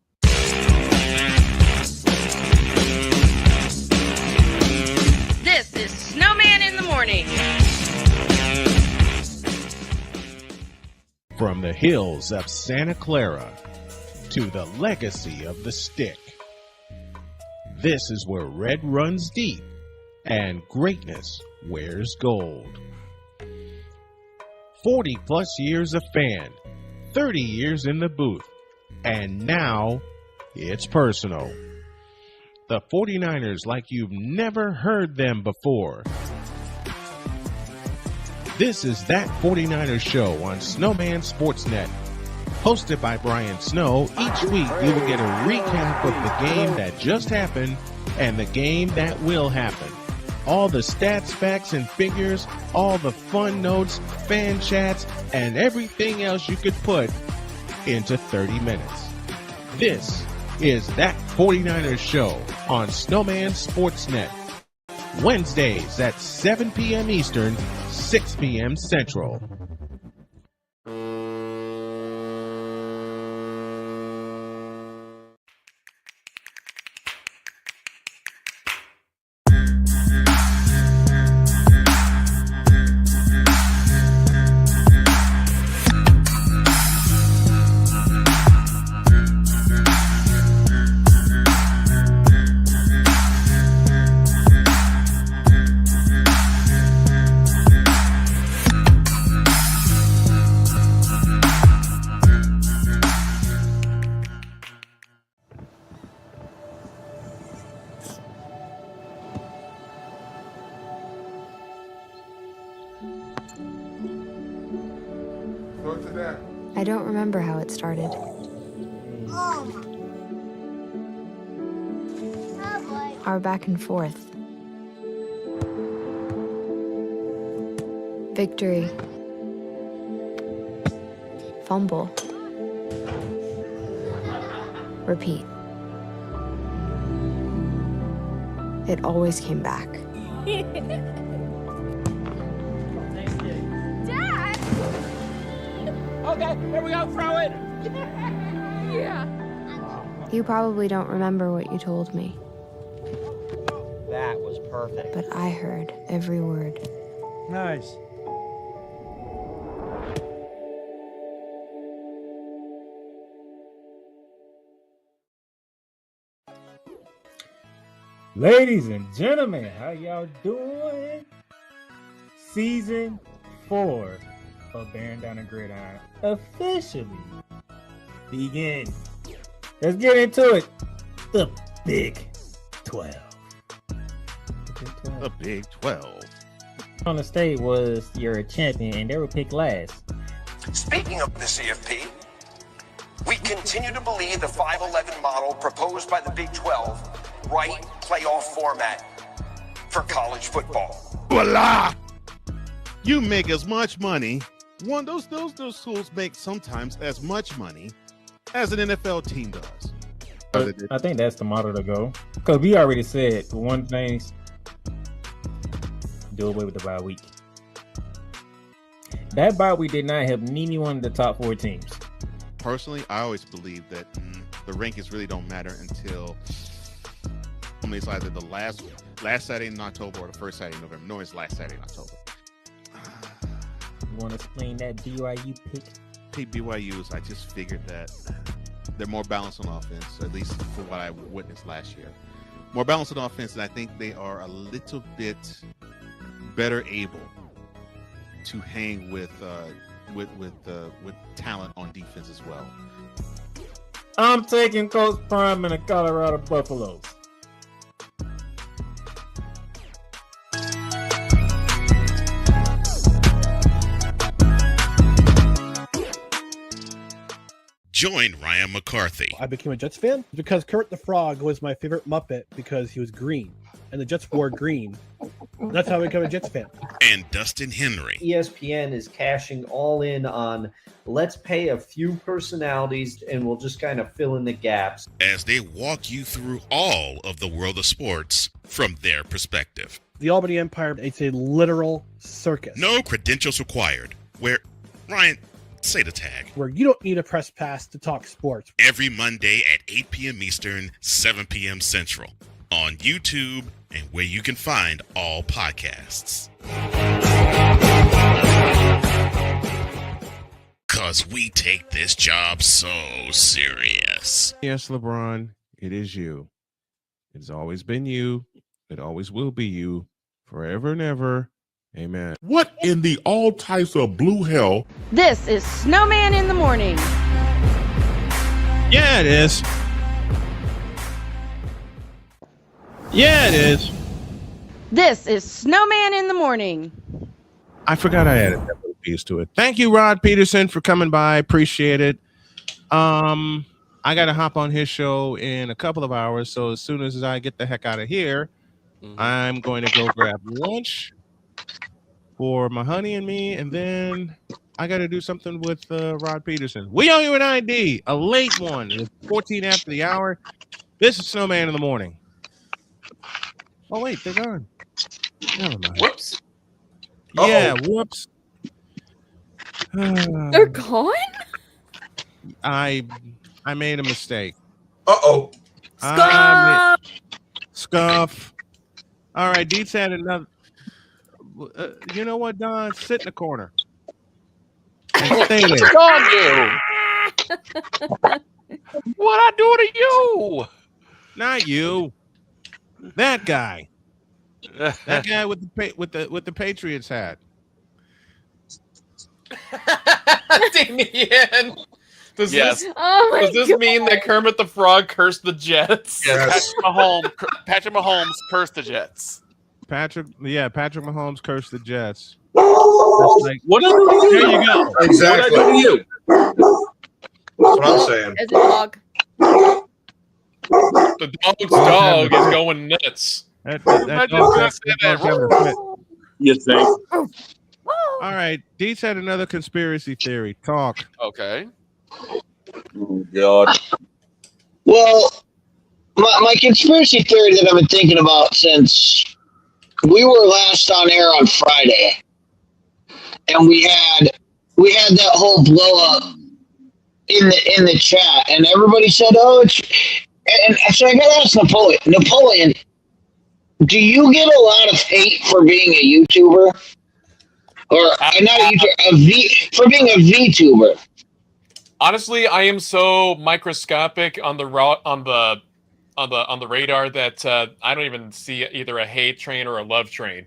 This is Snowman in the Morning. From the hills of Santa Clara to the legacy of the stick, this is where red runs deep and greatness wears gold. 40 plus years of fan, 30 years in the booth, and now it's personal. The 49ers like you've never heard them before. This is That 49ers Show on Snowman Sportsnet. Hosted by Brian Snow, each week you will get a recap of the game that just happened and the game that will happen. All the stats, facts, and figures, all the fun notes, fan chats, and everything else you could put into 30 minutes. This is That 49ers Show on Snowman Sportsnet. Wednesdays at 7 p.m. Eastern, 6 p.m. Central. I don't remember how it started. Our back and forth. Victory. Fumble. Repeat. It always came back. Dad! Okay, here we go, throw it! Yeah. You probably don't remember what you told me, That was perfect. but I heard every word. Nice. Ladies and gentlemen, how y'all doing? Season 4 of Bearing Down the Gridiron officially begins. Let's get into it. The Big 12. The Big 12. On the state was your champion, and they were picked last. Speaking of the CFP, we continue to believe the 5-11 model proposed by the Big 12 right playoff format for college football. Voila! You make as much money. Those schools make sometimes as much money as an NFL team does. I think that's the model to go. Because we already said one thing, do away with the bye week. That bye week did not help neither one of the top 4 teams. Personally, I always believe that the rankings really don't matter until it's either the last Saturday in October or the first Saturday in November. No, it's last Saturday in October. You want to explain that BYU pick? BYU's, I just figured that they're more balanced on offense, at least for what I witnessed last year. More balanced on offense, and I think they are a little bit better able to hang with talent on defense as well. I'm taking Coach Prime and the Colorado Buffaloes. Join Ryan McCarthy. I became a Jets fan because Kurt the Frog was my favorite Muppet because he was green, and the Jets wore green. That's how I became a Jets fan. And Dustin Henry. ESPN is cashing all in on let's pay a few personalities and we'll just kind of fill in the gaps. As they walk you through all of the world of sports from their perspective. The Albany Empire, it's a literal circus. No credentials required. Where, Ryan, say the tag. Where you don't need a press pass to talk sports. Every Monday at 8 p.m. Eastern, 7 p.m. Central. On YouTube and where you can find all podcasts. Because we take this job so serious. Yes, LeBron, it is you. It's always been you. It always will be you. Forever and ever. Amen. What in the all types of blue hell? This is Snowman in the Morning. Yeah, it is. Yeah, it is. This is Snowman in the Morning. I forgot I added that little piece to it. Thank you, Rod Peterson, for coming by. Appreciate it. I got to hop on his show in a couple of hours. So as soon as I get the heck out of here, I'm going to go grab lunch for my honey and me. And then I got to do something with Rod Peterson. We owe you an ID, a late one. It's 14 after the hour. This is Snowman in the Morning. Oh wait, they're gone. Never mind. Whoops. Yeah, whoops. They're gone? I made a mistake. Uh-oh. Scuff. All right, Deets had another. You know what, Don? Sit in the corner. And stay there. What's on you? What I do to you? Not you. That guy. That guy with the Patriots hat. Damien. Does this Oh mean that Kermit the Frog cursed the Jets? Yes. Patrick Mahomes cursed the Jets. Patrick Mahomes cursed the Jets. Like, What did I do? there you go. Exactly. What did I do to you? That's what I'm saying. There's a dog. The dog's dog is going nuts. That I just gonna say that. dog's having a fit. You think? All right, Deets had another conspiracy theory. Talk. Okay. Oh, God. Well, my conspiracy theory that I've been thinking about since we were last on air on Friday, and we had that whole blow up in the chat, and everybody said, "Oh, it's," and so I got to ask Napoleon. Napoleon, do you get a lot of hate for being a YouTuber, or not a YouTuber, for being a VTuber? Honestly, I am so microscopic on the radar that I don't even see either a hate train or a love train.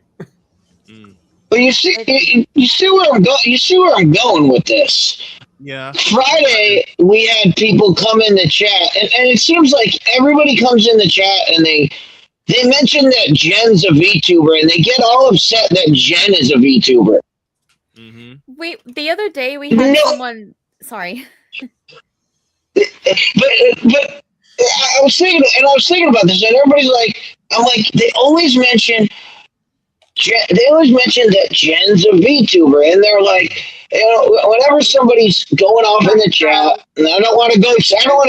But you see where I'm going. You see where I'm going with this. Yeah. Friday, we had people come in the chat, and it seems like everybody comes in the chat and they mention that Jen's a VTuber, and they get all upset that Jen is a VTuber. Wait, the other day we had someone. Sorry. But I was thinking about this, and everybody's like, I'm like, they always mention that Jen's a VTuber, and they're like, whenever somebody's going off in the chat, and I don't want to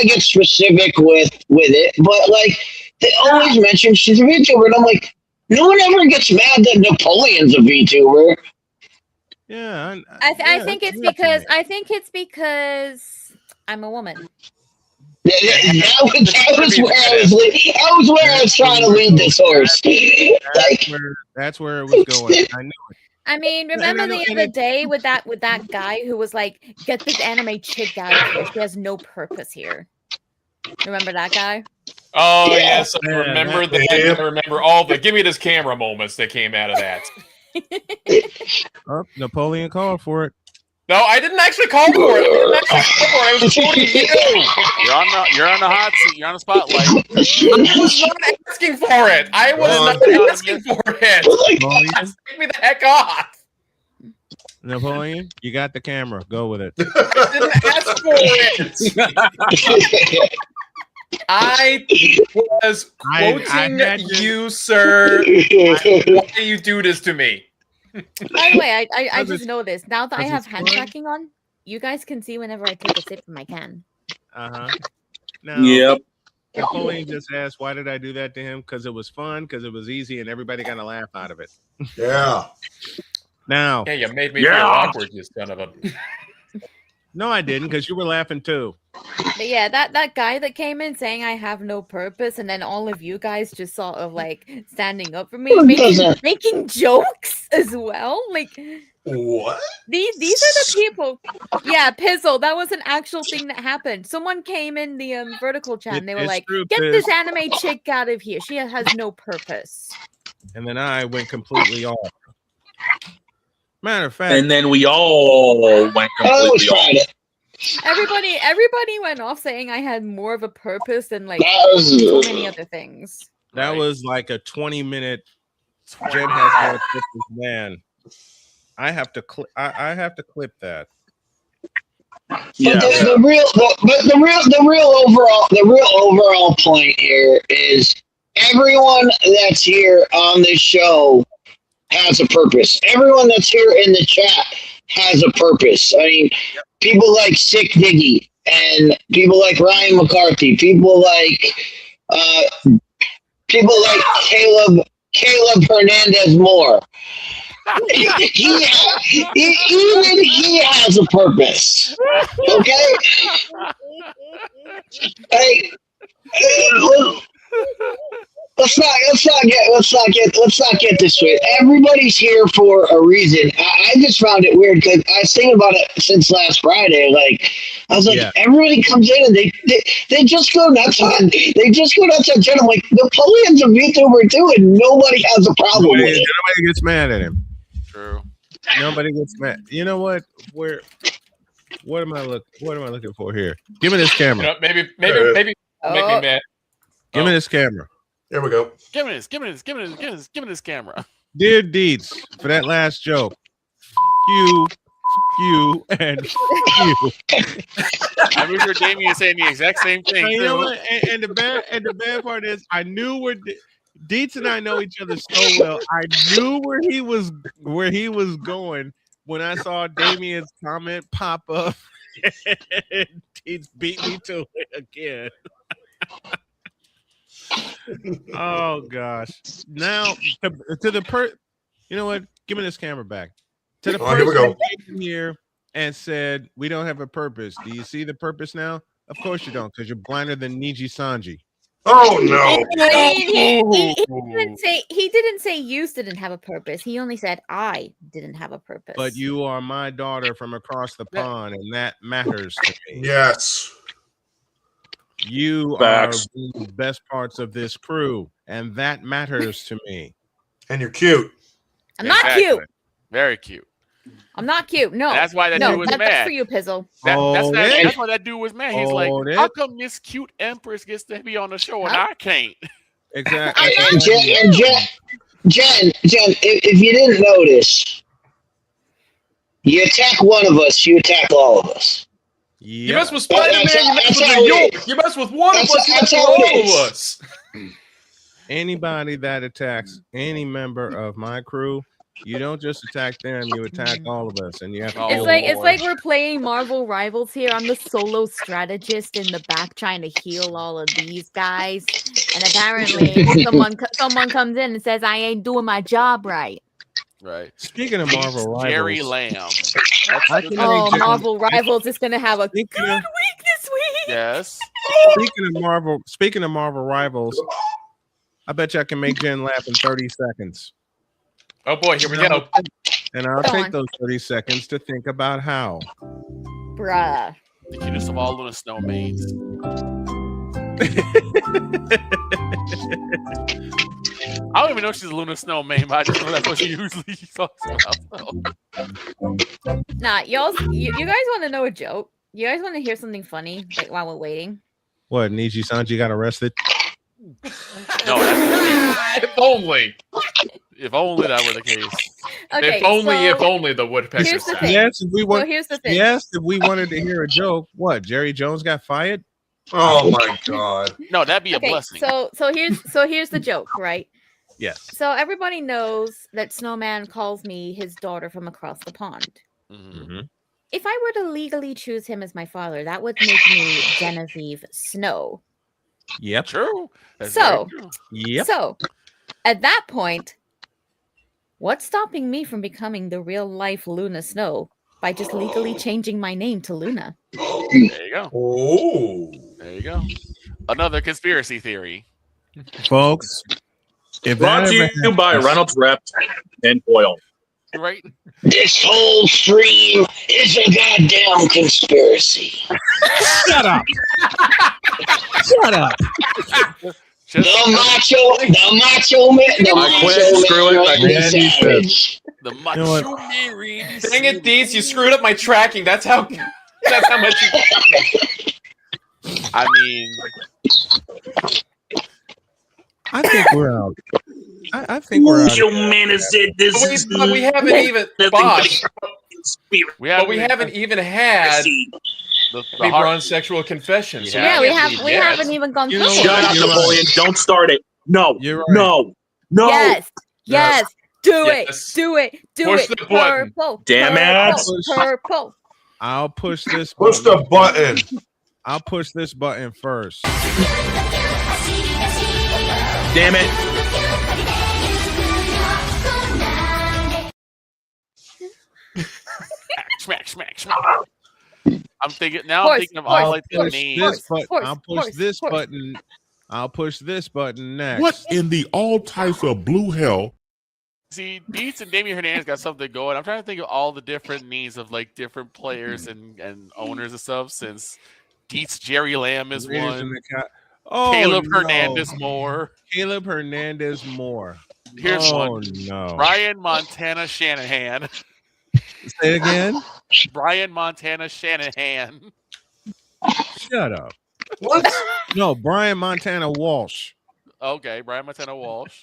get specific with it, but like they always mention she's a VTuber, and I'm like, no one ever gets mad that Napoleon's a VTuber. Yeah, I think it's because I'm a woman. That was where I was trying to lead this horse. That's where it was going. I knew it. I mean, remember the other day with that guy who was like, "Get this anime chick out of here. She has no purpose here." Remember that guy? Oh yes, I remember that. I remember all the "give me this camera" moments that came out of that. Oh, Napoleon called for it. No, I didn't actually call for it. I was quoting you. You're on the hot seat. You're on the spotlight. I was not asking for it. I was not asking for it. Take me the heck off. Napoleon, you got the camera. Go with it. I didn't ask for it. I was quoting you, sir. Why do you do this to me? By the way, I just know this. Now that I have hand tracking on, you guys can see whenever I take a sip from my can. Now, Napoleon just asked, why did I do that to him? Because it was fun, because it was easy, and everybody got a laugh out of it. Yeah. Now. Yeah, you made me feel awkward, you son of a... No, I didn't, because you were laughing too. But yeah, that guy that came in saying I have no purpose, and then all of you guys just sort of like standing up for me, making jokes as well. Like, what? These are the people. Yeah, Pizzle. That was an actual thing that happened. Someone came in the vertical chat, and they were like, "Get this anime chick out of here. She has no purpose." And then I went completely off. Matter of fact, and then we all went completely off. Everybody went off saying I had more of a purpose than like so many other things. That was like a 20-minute. Jen has no purpose, man. I have to clip that. Yeah. But the real overall point here is everyone that's here on this show has a purpose. Everyone that's here in the chat has a purpose. I mean, people like Sick Diggy and people like Ryan McCarthy, people like Caleb Hernandez more. Even he has a purpose. Okay? Hey, let's not get this straight. Everybody's here for a reason. I just found it weird because I was thinking about it since last Friday. Like, I was like, everybody comes in and they just go nuts on Jen. I'm like, Napoleon's a VTuber too, and nobody has a problem with it. Nobody gets mad at him. True. Nobody gets mad. You know what? What am I looking for here? Give me this camera. You know, maybe make me mad. Give me this camera. There we go. Give me this camera. Dear Deets, for that last joke, you, and you. I'm sure Damien is saying the exact same thing. You know what? And the bad part is, I knew where Deets and I know each other so well. I knew where he was going when I saw Damien's comment pop up. Deets beat me to it again. Oh gosh! Now to the you know what? Give me this camera back. To the person who came here and said we don't have a purpose. Do you see the purpose now? Of course you don't, because you're blinder than Niji Sanji. Oh no! I mean, he didn't say you didn't have a purpose. He only said I didn't have a purpose. But you are my daughter from across the pond, and that matters to me. Yes. You are the best parts of this crew, and that matters to me. And you're cute. I'm not cute. Very cute. I'm not cute. No. That's why that dude was mad. That's for you, Pizzle. That's why that dude was mad. He's like, how come this cute Empress gets to be on the show and I can't? Exactly. And Jen, if you didn't notice, you attack one of us, you attack all of us. You mess with Spider-Man, you mess with New York. You mess with one of us, you mess with all of us. Anybody that attacks any member of my crew, you don't just attack them, you attack all of us. And you have to it's like we're playing Marvel Rivals here. I'm the solo strategist in the back trying to heal all of these guys. And apparently someone comes in and says I ain't doing my job right. Right. Speaking of Marvel Rivals, Jerry Lamb. Marvel Rivals is gonna have a good week this week. Yes. Speaking of Marvel Rivals, I bet you I can make Jen laugh in 30 seconds. Oh boy, here we go. And I'll take those 30 seconds to think about how. Bruh. The cutest of all Luna Snowmains. I don't even know if she's a Luna Snowman, but I just know that's what she usually talks about. Nah, you guys want to know a joke? You guys want to hear something funny like while we're waiting? What, Niji Sanji got arrested? No, if only. If only that were the case. Okay, if only the woodpecker. Here's the thing. Yes, if we want. So here's the thing. Yes, if we wanted to hear a joke, what? Jerry Jones got fired? Oh my God! No, that'd be a blessing. So here's the joke, right? Yes. So everybody knows that Snowman calls me his daughter from across the pond. Mm-hmm. If I were to legally choose him as my father, that would make me Genevieve Snow. Yep. True. So at that point, what's stopping me from becoming the real life Luna Snow by just legally changing my name to Luna? There you go. Oh. There you go. Another conspiracy theory. Folks. Brought to you by Reynolds Rep and Oil. Right. This whole stream is a goddamn conspiracy. Shut up. Shut up. The macho man. The macho man. Dang it, Deez, you screwed up my tracking. That's how much you. I mean, I think we're out. I think we're out. Macho man has said this But we haven't even we haven't even had the Ron sexual confessions. Yeah, we haven't even gone through. Shut up, Napoleon! Don't start it. No, you're right. No. Yes. Do it. Push the button. Purple. Damn it! Purple. I'll push this. Push the button. I'll push this button first. Damn it! smack, smack. I'm thinking of all like the names. I'll push this button. I'll push this button next. What in the all types of blue hell? See, Beats and Damian Hernandez got something going. I'm trying to think of all the different needs of like different players and owners and stuff. Since Beats Jerry Lamb is one. Caleb Hernandez Moore. Caleb Hernandez Moore. Here's one. No. Brian Montana Shanahan. Say it again. Brian Montana Shanahan. Shut up. What? No, Brian Montana Walsh. Okay, Brian Montana Walsh.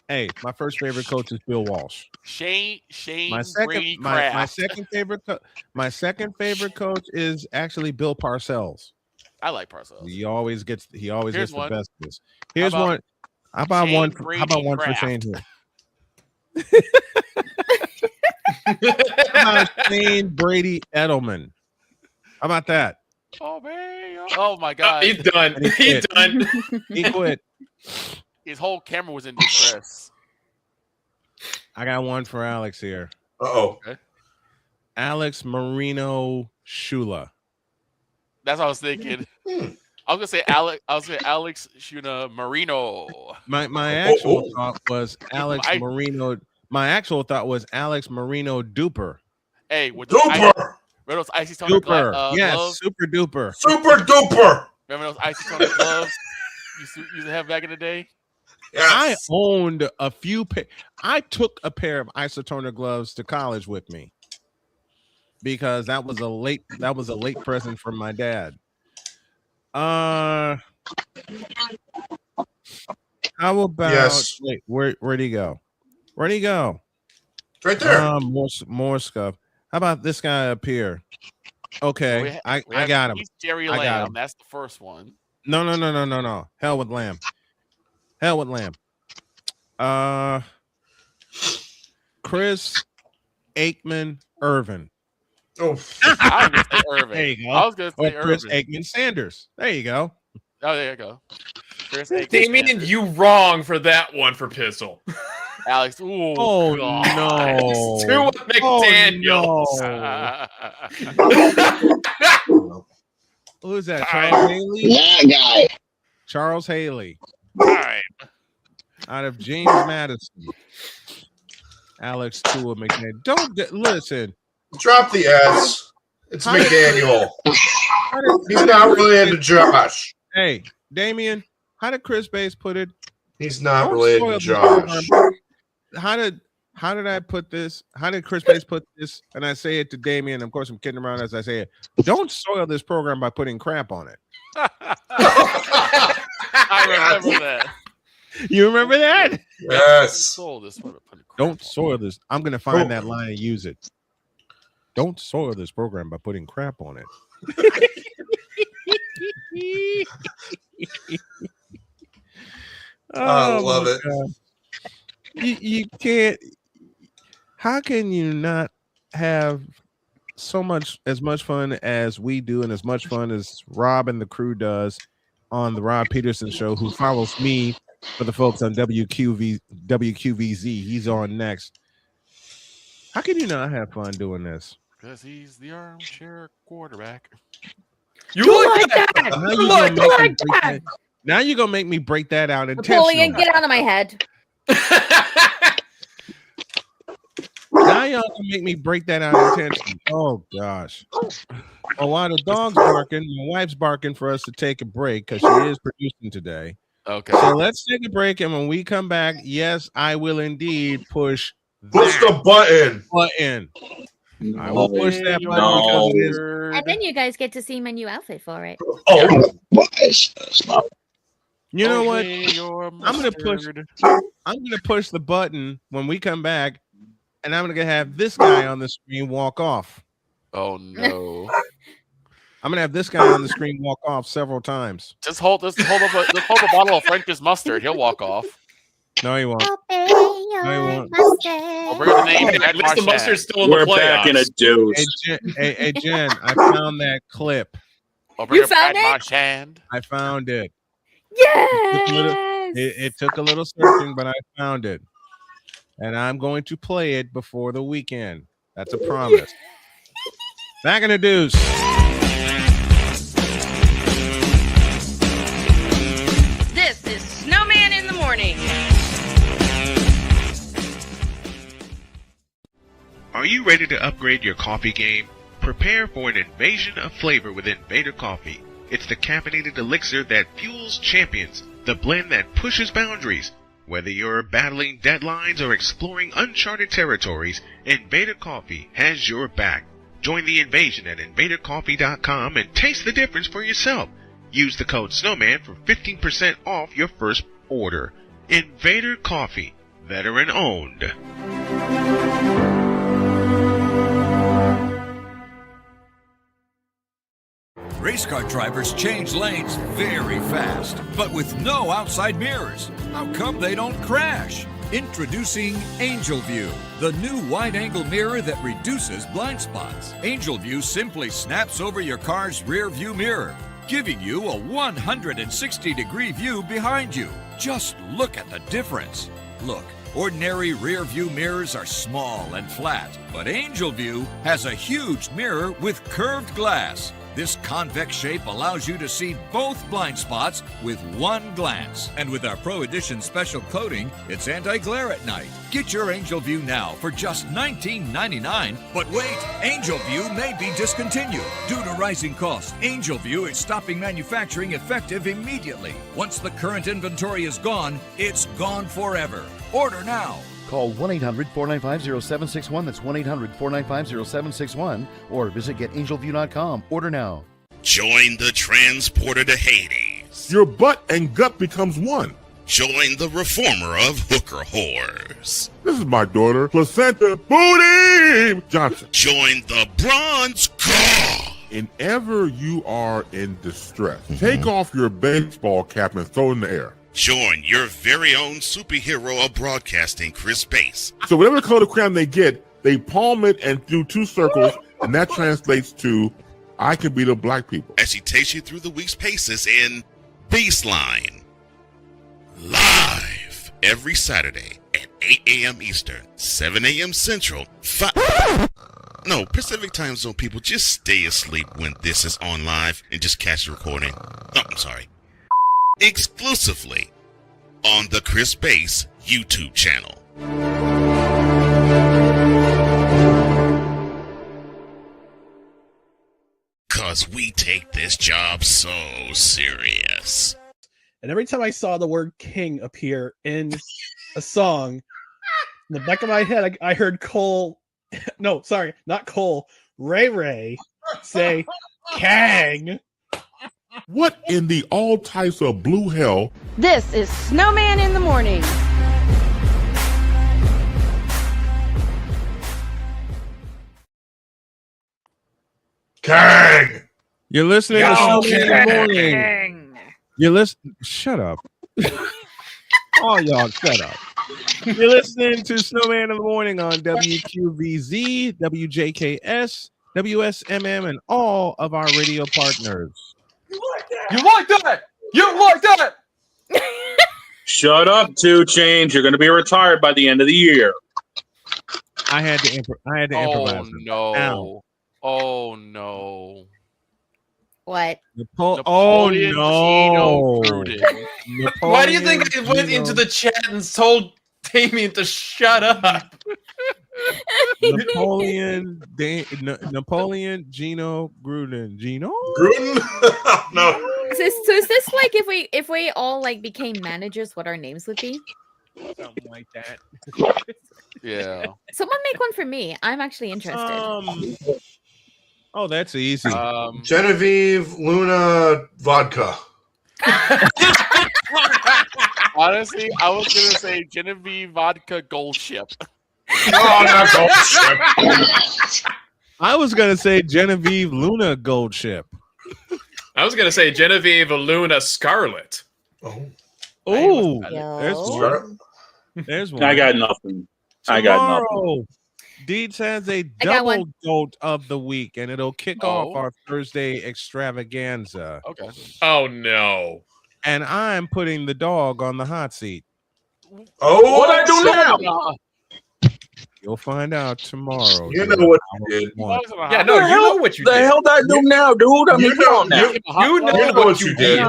Hey, my first favorite coach is Bill Walsh. Shane My second favorite coach is actually Bill Parcells. I like Parcells. He always gets the best of this. Here's How one. How about Shane one for Brady Shane here? How about Shane Brady Edelman? How about that? Oh my God. He's done. He's done. He quit. His whole camera was in distress. I got one for Alex here. Uh-oh. Okay. Alex Marino Shula. That's what I was thinking. I was gonna say Alex Shuna Marino. My actual thought was Alex Marino. My actual thought was Alex Marino Duper. Hey, with Duper. Remember those icy toner Duper. Yes, gloves? super duper. Super duper. Remember those icy toner gloves you used to have back in the day? Yes. I owned a few. I took a pair of isotoner gloves to college with me because that was a late present from my dad. How about? Yes. Wait, where'd he go? Where'd he go? Right there. More stuff. How about this guy up here? Okay, I got him. Jerry I got Lamb. him. That's the first one. No. Hell with Lamb. Chris Aikman Irvin. Oh, I was gonna say Irvin. There you go. I was gonna say Or Chris Irvin. Aikman Sanders. There you go. Oh, there you go. Chris Aikman Damien, Sanders. you wrong for that one for Pistol. Alex. Ooh, Oh God. no. Stuart McDaniels. Who is that? Charles Haley? That guy. Charles Haley. Time. Out of James Madison. Alex Tua McDaniel. Listen. Drop the S. It's McDaniel. He's not related to Josh. Hey, Damien, how did Chris Bates put it? He's not Don't related spoil to this Josh. program. How did I put this? How did Chris Bates put this? And I say it to Damien. Of course, I'm kidding around as I say it. Don't soil this program by putting crap on it. I remember that. You remember that? Yes. Don't soil this. I'm going to find that line and use it. Don't soil this program by putting crap on it. I love it. God. You can't. How can you not have as much fun as we do and as much fun as Rob and the crew does on the Rob Peterson show, who follows me for the folks on WQVZ. He's on next. How can you not have fun doing this? Because he's the armchair quarterback. You like that? Now you're gonna make me break that out Napoleon, intentionally. get out of my head. Now y'all gonna make me break that out intentionally. Oh gosh. Well, while the dog's barking, my wife's barking for us to take a break because she is producing today. Okay. So let's take a break, and when we come back, yes, I will indeed push the button. I will push that button because it is. And then you guys get to see my new outfit for it. Oh, You know what? I'm gonna push the button when we come back, and I'm gonna have this guy on the screen walk off. Oh no! I'm gonna have this guy on the screen walk off several times. Just hold a bottle of French's mustard. He'll walk off. No, he won't. No, he won't. We'll bring the name At least the mustard's still in the We're playoffs. back in a dose. Hey, Jen, I found that clip. You found it? Marchand. I found it. Yes. It took a little searching, but I found it. And I'm going to play it before the weekend. That's a promise. Back in the deuce. This is Snowman in the Morning. Are you ready to upgrade your coffee game? Prepare for an invasion of flavor with Invader Coffee. It's the caffeinated elixir that fuels champions, the blend that pushes boundaries. Whether you're battling deadlines or exploring uncharted territories, Invader Coffee has your back. Join the invasion at invadercoffee.com and taste the difference for yourself. Use the code SNOWMAN for 15% off your first order. Invader Coffee, veteran owned. Race car drivers change lanes very fast, but with no outside mirrors. How come they don't crash? Introducing Angel View, the new wide-angle mirror that reduces blind spots. Angel View simply snaps over your car's rear view mirror, giving you a 160-degree view behind you. Just look at the difference. Look, ordinary rear view mirrors are small and flat, but Angel View has a huge mirror with curved glass. This convex shape allows you to see both blind spots with one glance. And with our Pro Edition special coating, it's anti-glare at night. Get your Angel View now for just $19.99. But wait, Angel View may be discontinued. Due to rising costs, Angel View is stopping manufacturing effective immediately. Once the current inventory is gone, it's gone forever. Order now. Call 1-800-495-0761. That's 1-800-495-0761. Or visit getangelview.com. Order now. Join the transporter to Hades. Your butt and gut becomes one. Join the reformer of hooker whores. This is my daughter, Placenta Booty Johnson. Join the bronze claw. And ever you are in distress, take off your baseball cap and throw it in the air. Join your very own superhero of broadcasting, Chris Bass. So whatever color crayon they get, they palm it and do two circles, and that translates to, I can beat up black people. As she takes you through the week's paces in Baseline. Live every Saturday at 8 a.m. Eastern, 7 a.m. Central, Pacific Time Zone people, just stay asleep when this is on live and just catch the recording. Oh, I'm sorry. Exclusively on the Chris Bass YouTube channel. Cause we take this job so serious. And every time I saw the word king appear in a song, in the back of my head, I heard Ray Ray say, Kang. What in the all types of blue hell? This is Snowman in the Morning. Kang! You're listening to Snowman in the Morning. You're listening. Shut up. All y'all, shut up. You're listening to Snowman in the Morning on WQVZ, WJKS, WSMM, and all of our radio partners. You like that? You like that? Shut up, 2 Chainz. You're going to be retired by the end of the year. I had to improvise. Oh no! Oh no! Oh What? no! Why do you think I went into the chat and told Damien to shut up? Napoleon Gino Gruden. No. So is this like if we all like became managers, what our names would be? Something like that. Yeah. Someone make one for me. I'm actually interested. Oh, that's easy. Genevieve Luna Vodka. Honestly, I was gonna say Genevieve Vodka Gold Ship. Oh, not Gold Ship. I was gonna say Genevieve Luna Gold Ship. I was gonna say Genevieve Luna Scarlet. Oh, there's one. I got nothing. I got nothing. Deeds has a double goat of the week, and it'll kick off our Thursday extravaganza. Okay. Oh no! And I'm putting the dog on the hot seat. Oh, what I do now? You'll find out tomorrow. You know what you did. Yeah, no, you know what you did. The hell did I do now, dude? I mean, come on now. You know what you did.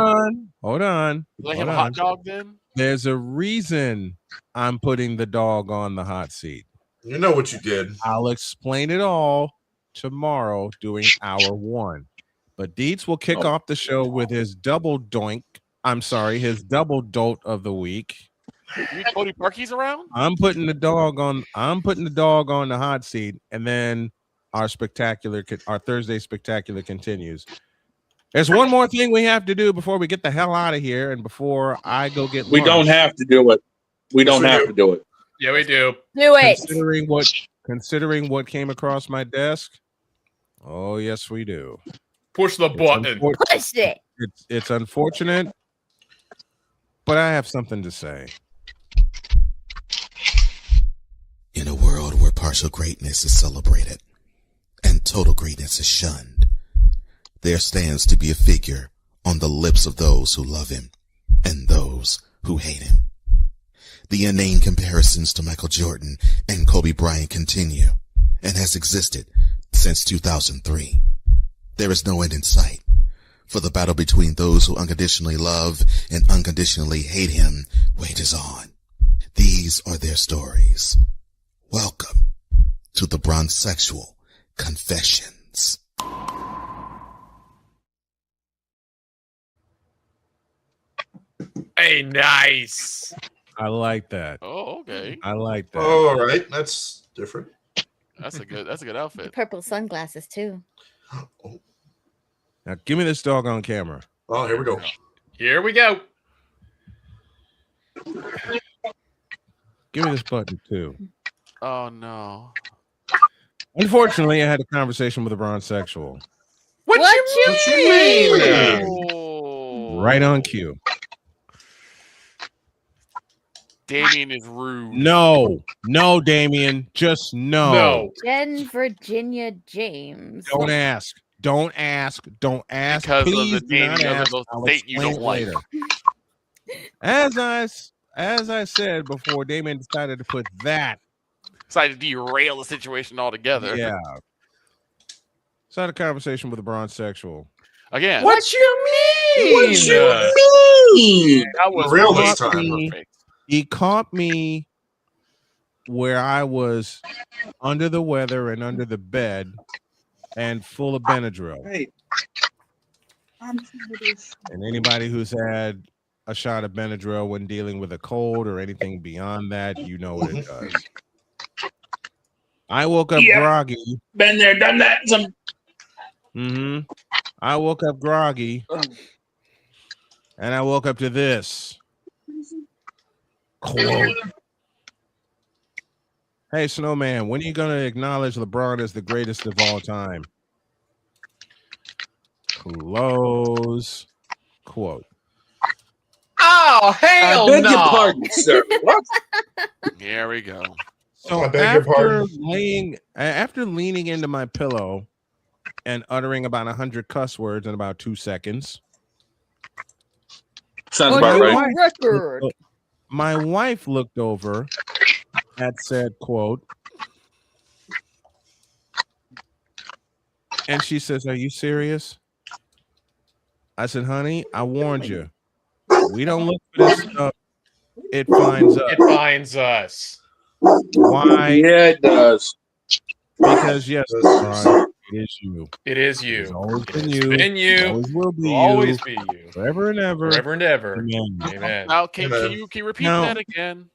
Hold on. They have a hot dog then? There's a reason I'm putting the dog on the hot seat. You know what you did. I'll explain it all tomorrow during hour 1. But Dietz will kick off the show with his double doink. His double dote of the week. You mean Cody Parkey's around? I'm putting the dog on the hot seat, and then our Thursday spectacular continues. There's one more thing we have to do before we get the hell out of here, and before I go get lunch. We don't have to do it. We don't have to do it. Yeah, we do. Do it. Considering what came across my desk. Oh, yes, we do. Push the button. Push it. It's unfortunate, but I have something to say. In a world where partial greatness is celebrated and total greatness is shunned, there stands to be a figure on the lips of those who love him and those who hate him. The inane comparisons to Michael Jordan and Kobe Bryant continue and has existed since 2003. There is no end in sight, for the battle between those who unconditionally love and unconditionally hate him wages on. These are their stories. Welcome to the Bronzexual Confessions. Hey, nice. I like that. Oh, okay. I like that. Oh, all right. That's different. That's a good outfit. Purple sunglasses too. Now give me this dog on camera. Oh, here we go. Here we go. Give me this button too. Oh no. Unfortunately, I had a conversation with a Bronzexual. What you mean? Right on cue. Damien is rude. No, Damien. Just no. Jen Virginia James. Don't ask. Because Please of the do name not of ask. the I'll state you explain don't it like. later. As I said before, Damien decided to put that. Decided to derail the situation altogether. Yeah. So I had a conversation with a Bronzexual. Again. What you mean? What you mean? That was Real this time. perfect. He caught me where I was under the weather and under the bed and full of Benadryl. Hey. And anybody who's had a shot of Benadryl when dealing with a cold or anything beyond that, you know what it does. I woke up groggy. Been there, done that. I woke up groggy. And I woke up to this. Quote. Hey, Snowman, when are you going to acknowledge LeBron as the greatest of all time? Close quote. Oh, hell I beg no. your pardon, sir. What? Here we go. So I beg your pardon. after leaning into my pillow and uttering about 100 cuss words in about 2 seconds. Sounds about right. Record. My wife looked over at said quote, and she says, "Are you serious?" I said, "Honey, I warned you. We don't look for this stuff. It finds us." It finds us. Why? Yeah, it does. Because yes, Ron, it is you. It is you. It's always been It's you. been you. It always will be Will you. always be you. Forever and ever. Forever and ever. Amen. Amen. Now, can you repeat Now- that again?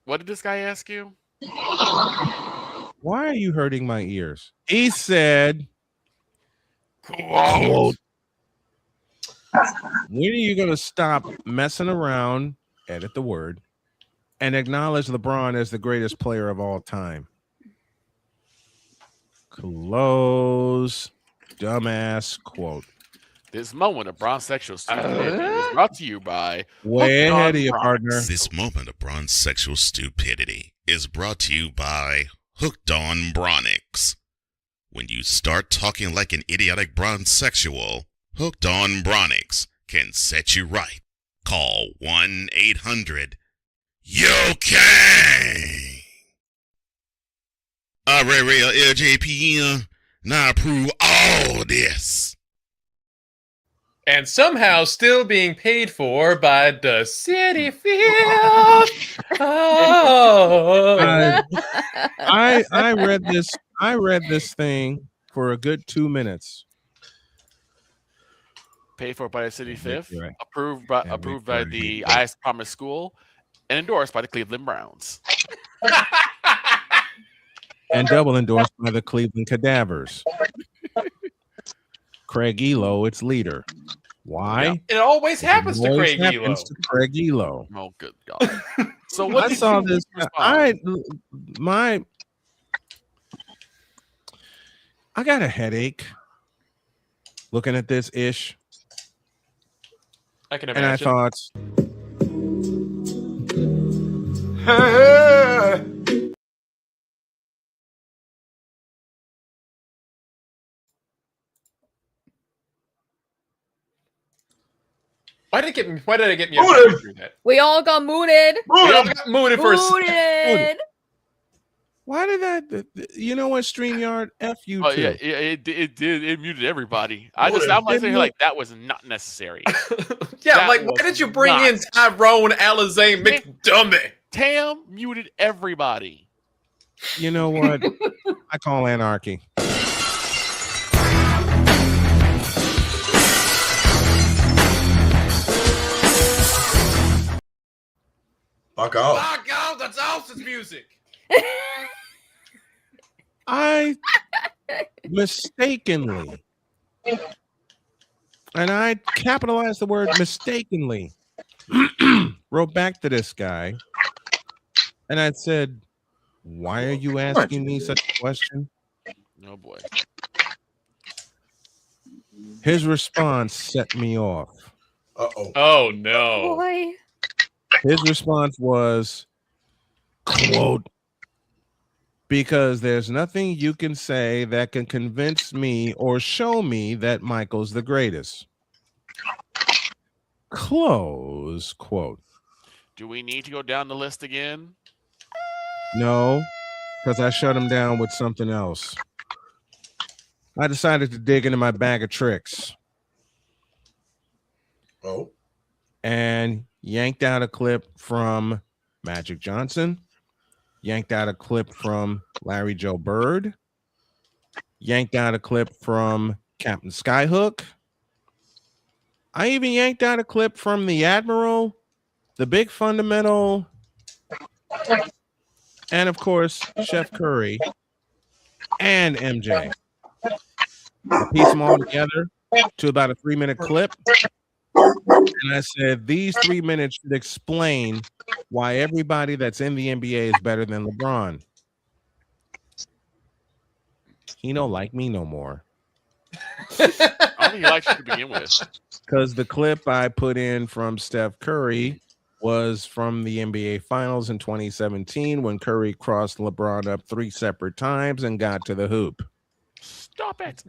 What did this guy ask you? Why are you hurting my ears? He said, Quote. when are you going to stop messing around, edit the word, and acknowledge LeBron as the greatest player of all time? Close, dumbass quote. This moment of Bronzexual stupidity is brought to you by Way Hooked on ahead of you, Bronx. partner. This moment of Bronzexual stupidity is brought to you by Hooked on Bronix. When you start talking like an idiotic Bronzexual, Hooked on Bronix can set you right. Call 1-800-YOKAY. Ray Ray LJPM. Now approve all this. And somehow still being paid for by the City Field. Oh. I read this. I read this thing for a good 2 minutes. Paid for by the City Fifth, right. approved by the Ice Promise School, and endorsed by the Cleveland Browns. And double endorsed by the Cleveland Cadavers. Craig Elo, its leader. Why? It always happens to Craig Elo. Craig Elo. Oh, good God. So what I saw this. I got a headache looking at this ish. I can imagine. And I thought, why did I get me up through that? We all got mooted. We all got mooted for a Mooted. why did that? You know what, StreamYard? F you too. Yeah, it did. It muted everybody. I'm like saying like that was not necessary. Yeah, like why did you bring in Tyrone Alizé McDummy? Tam muted everybody. You know what? I call anarchy. Fuck off. Fuck off, that's Austin's music. I mistakenly, and I capitalized the word mistakenly, wrote back to this guy, and I said, why are you asking me such a question? Oh, boy. His response set me off. Uh-oh. Oh, no. Boy. His response was, quote, because there's nothing you can say that can convince me or show me that Michael's the greatest. Close quote. Do we need to go down the list again? No, because I shut him down with something else. I decided to dig into my bag of tricks. Oh. And yanked out a clip from Magic Johnson, yanked out a clip from Larry Joe Bird, yanked out a clip from Captain Skyhook. I even yanked out a clip from the Admiral, the Big Fundamental, and of course, Chef Curry and MJ. I pieced them all together to about a 3-minute clip. And I said, these 3 minutes should explain why everybody that's in the NBA is better than LeBron. He don't like me no more. I don't think he likes you to begin with. Because the clip I put in from Steph Curry was from the NBA Finals in 2017 when Curry crossed LeBron up 3 separate times and got to the hoop. Stop it.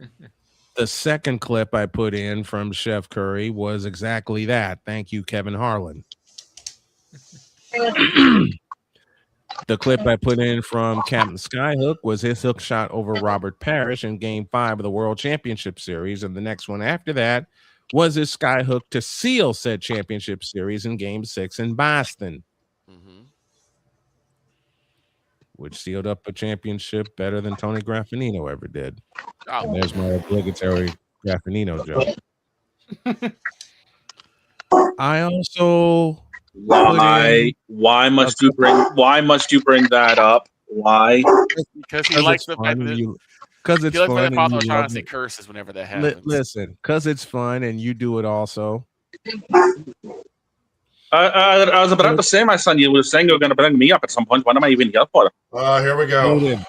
The second clip I put in from Chef Curry was exactly that. Thank you, Kevin Harlan. The clip I put in from Captain Skyhook was his hook shot over Robert Parrish in Game 5 of the World Championship Series. And the next one after that was his skyhook to seal said championship series in Game 6 in Boston. Which sealed up a championship better than Tony Graffinino ever did. Oh. And there's my obligatory Graffinino joke. I also why must you bring that up? Why? Because he likes the fact that because it's fun. Father trying to say curses whenever that happens. Listen, because it's fun and you do it also. I was about to say, my son, you were saying you were going to bring me up at some point. What am I even here for? Here we go.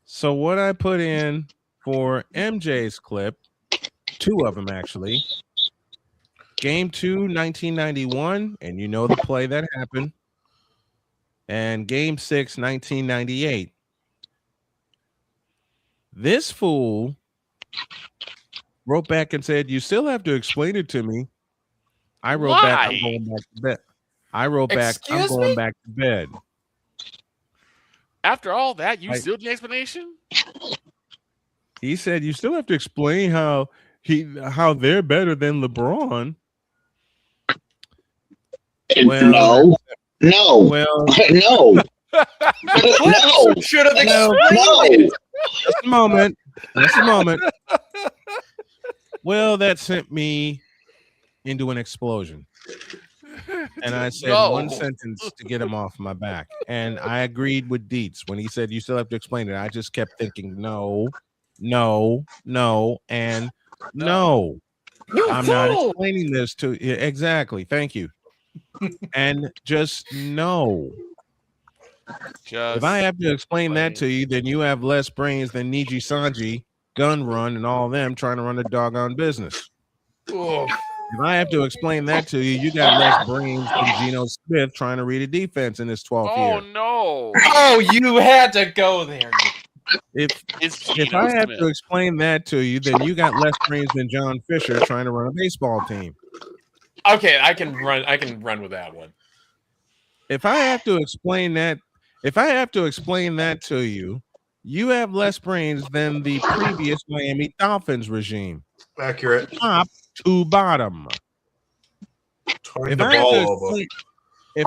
So what I put in for MJ's clip, 2 of them actually, Game 2, 1991, and you know the play that happened, and Game 6, 1998. This fool wrote back and said, you still have to explain it to me. I wrote back, I'm going back to bed. I wrote back, I'm Excuse going me? back to bed. After all that, you still the explanation? He said you still have to explain how they're better than LeBron. No. Well, no. No. Should have explained it. Just a moment. Just a moment. Well, that sent me into an explosion. And I said one sentence to get him off my back. And I agreed with Dietz when he said you still have to explain it. I just kept thinking, no, and no. I'm not explaining this to you. Exactly. Thank you. And just no. If I have to explain that to you, then you have less brains than Niji Sanji, Gun Run, and all them trying to run a doggone business. If I have to explain that to you, you got less brains than Geno Smith trying to read a defense in his 12th year. Oh no! Oh, you had to go there. If I have to explain that to you, then you got less brains than John Fisher trying to run a baseball team. Okay, I can run with that one. If I have to explain that to you, you have less brains than the previous Miami Dolphins regime. Accurate. Top to bottom. If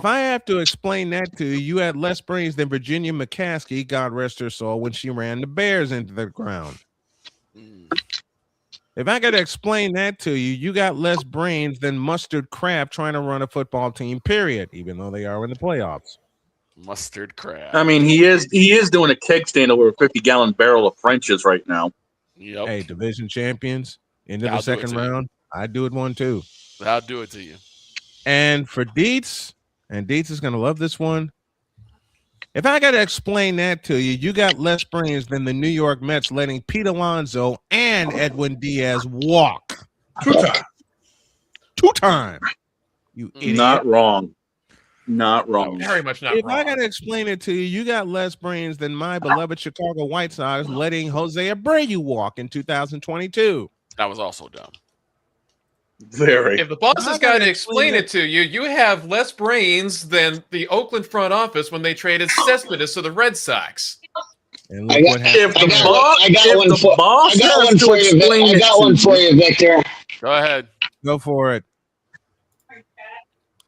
I have to explain that to you, you had less brains than Virginia McCaskey, God rest her soul, when she ran the Bears into the ground. If I got to explain that to you, you got less brains than Mustard Crab trying to run a football team, period, even though they are in the playoffs. Mustard Crab. I mean, he is doing a keg stand over a 50-gallon barrel of French's right now. Yep. Hey, division champions into I'll the second round. I'd do it one too. I'll do it to you. And for Dietz, and Dietz is going to love this one. If I got to explain that to you, you got less brains than the New York Mets letting Pete Alonso and Edwin Diaz walk. Two time. You idiot. Not wrong. Not wrong. Very much not If wrong. I got to explain it to you, you got less brains than my beloved Chicago White Sox letting Jose Abreu walk in 2022. That was also dumb. Very. If the boss has got to explain it to you, you have less brains than the Oakland front office when they traded Cespedes to the Red Sox. And look what happened. I got one for you, Victor. Go ahead. Go for it.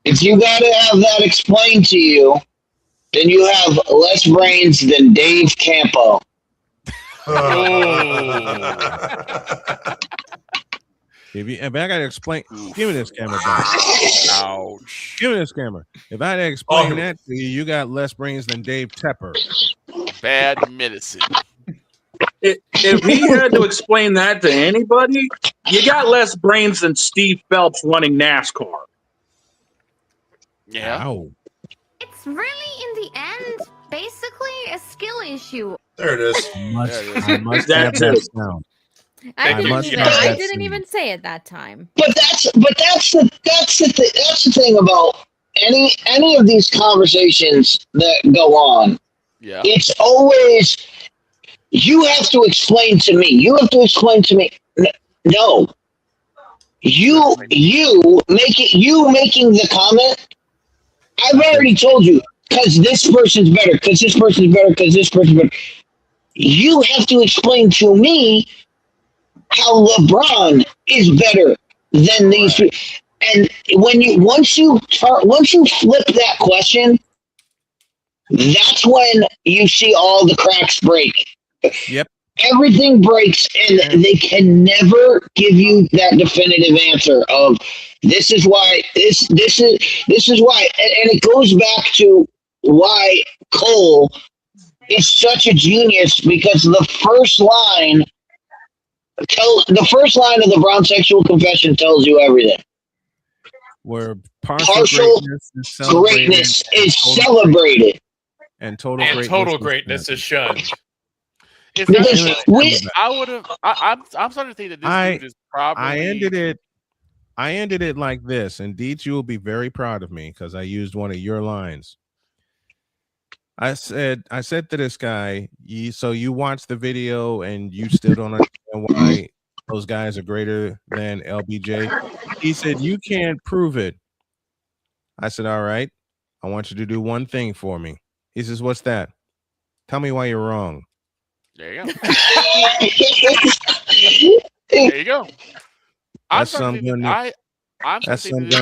If you got to have that explained to you, then you have less brains than Dave Campo. If I got to explain, give me this camera back. Ouch. Give me this camera. If I had to explain that to you, you got less brains than Dave Tepper. Bad medicine. If he had to explain that to anybody, you got less brains than Steve Phelps running NASCAR. Yeah. Ow. It's really, in the end, basically a skill issue. There it is. I must have that sound. I must didn't have that even sound. say it that time. But that's the thing about any of these conversations that go on. Yeah. It's always you have to explain to me. You have to explain to me. No. You making the comment. I've already told you because this person's better. Because this person's better. Because this person's better. You have to explain to me how LeBron is better than these people. And once you flip that question, that's when you see all the cracks break. Yep. Everything breaks, and they can never give you that definitive answer of this is why this is why, and it goes back to why Cole is such a genius, because the first line of the Brown sexual confession tells you everything. Where partial greatness is celebrated. And total greatness is shunned. I would have. I'm starting to think that this dude is probably. I ended it like this, and Deets, you will be very proud of me because I used one of your lines. I said to this guy, so you watched the video and you still don't understand why those guys are greater than LBJ. He said, you can't prove it. I said, all right, I want you to do one thing for me. He says, what's that? Tell me why you're wrong. There you go. There you go. That son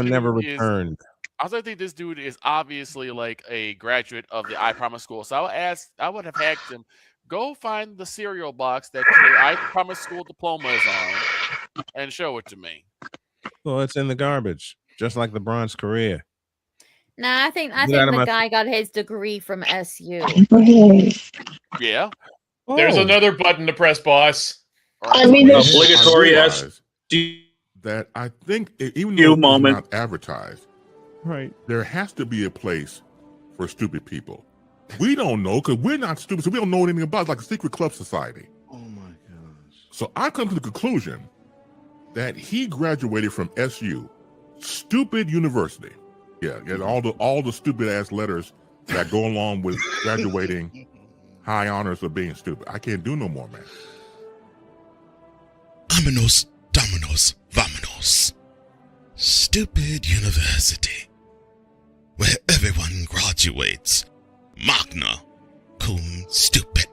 never returned. I also think this dude is obviously like a graduate of the I Promise School. So I would have asked him, go find the cereal box that your I Promise School diploma is on and show it to me. Well, it's in the garbage, just like LeBron's career. Nah, I think the guy got his degree from SU. Yeah. There's another button to press, boss. I mean, obligatory as that. I think even though it's not advertised, right? There has to be a place for stupid people. We don't know because we're not stupid, so we don't know anything about it. It's like a secret club society. Oh my gosh! So I come to the conclusion that he graduated from SU, stupid university. Yeah, all the stupid ass letters that go along with graduating, high honors of being stupid. I can't do no more, man. Vámonos, dominos, vámonos. Stupid university, where everyone graduates magna cum stupid.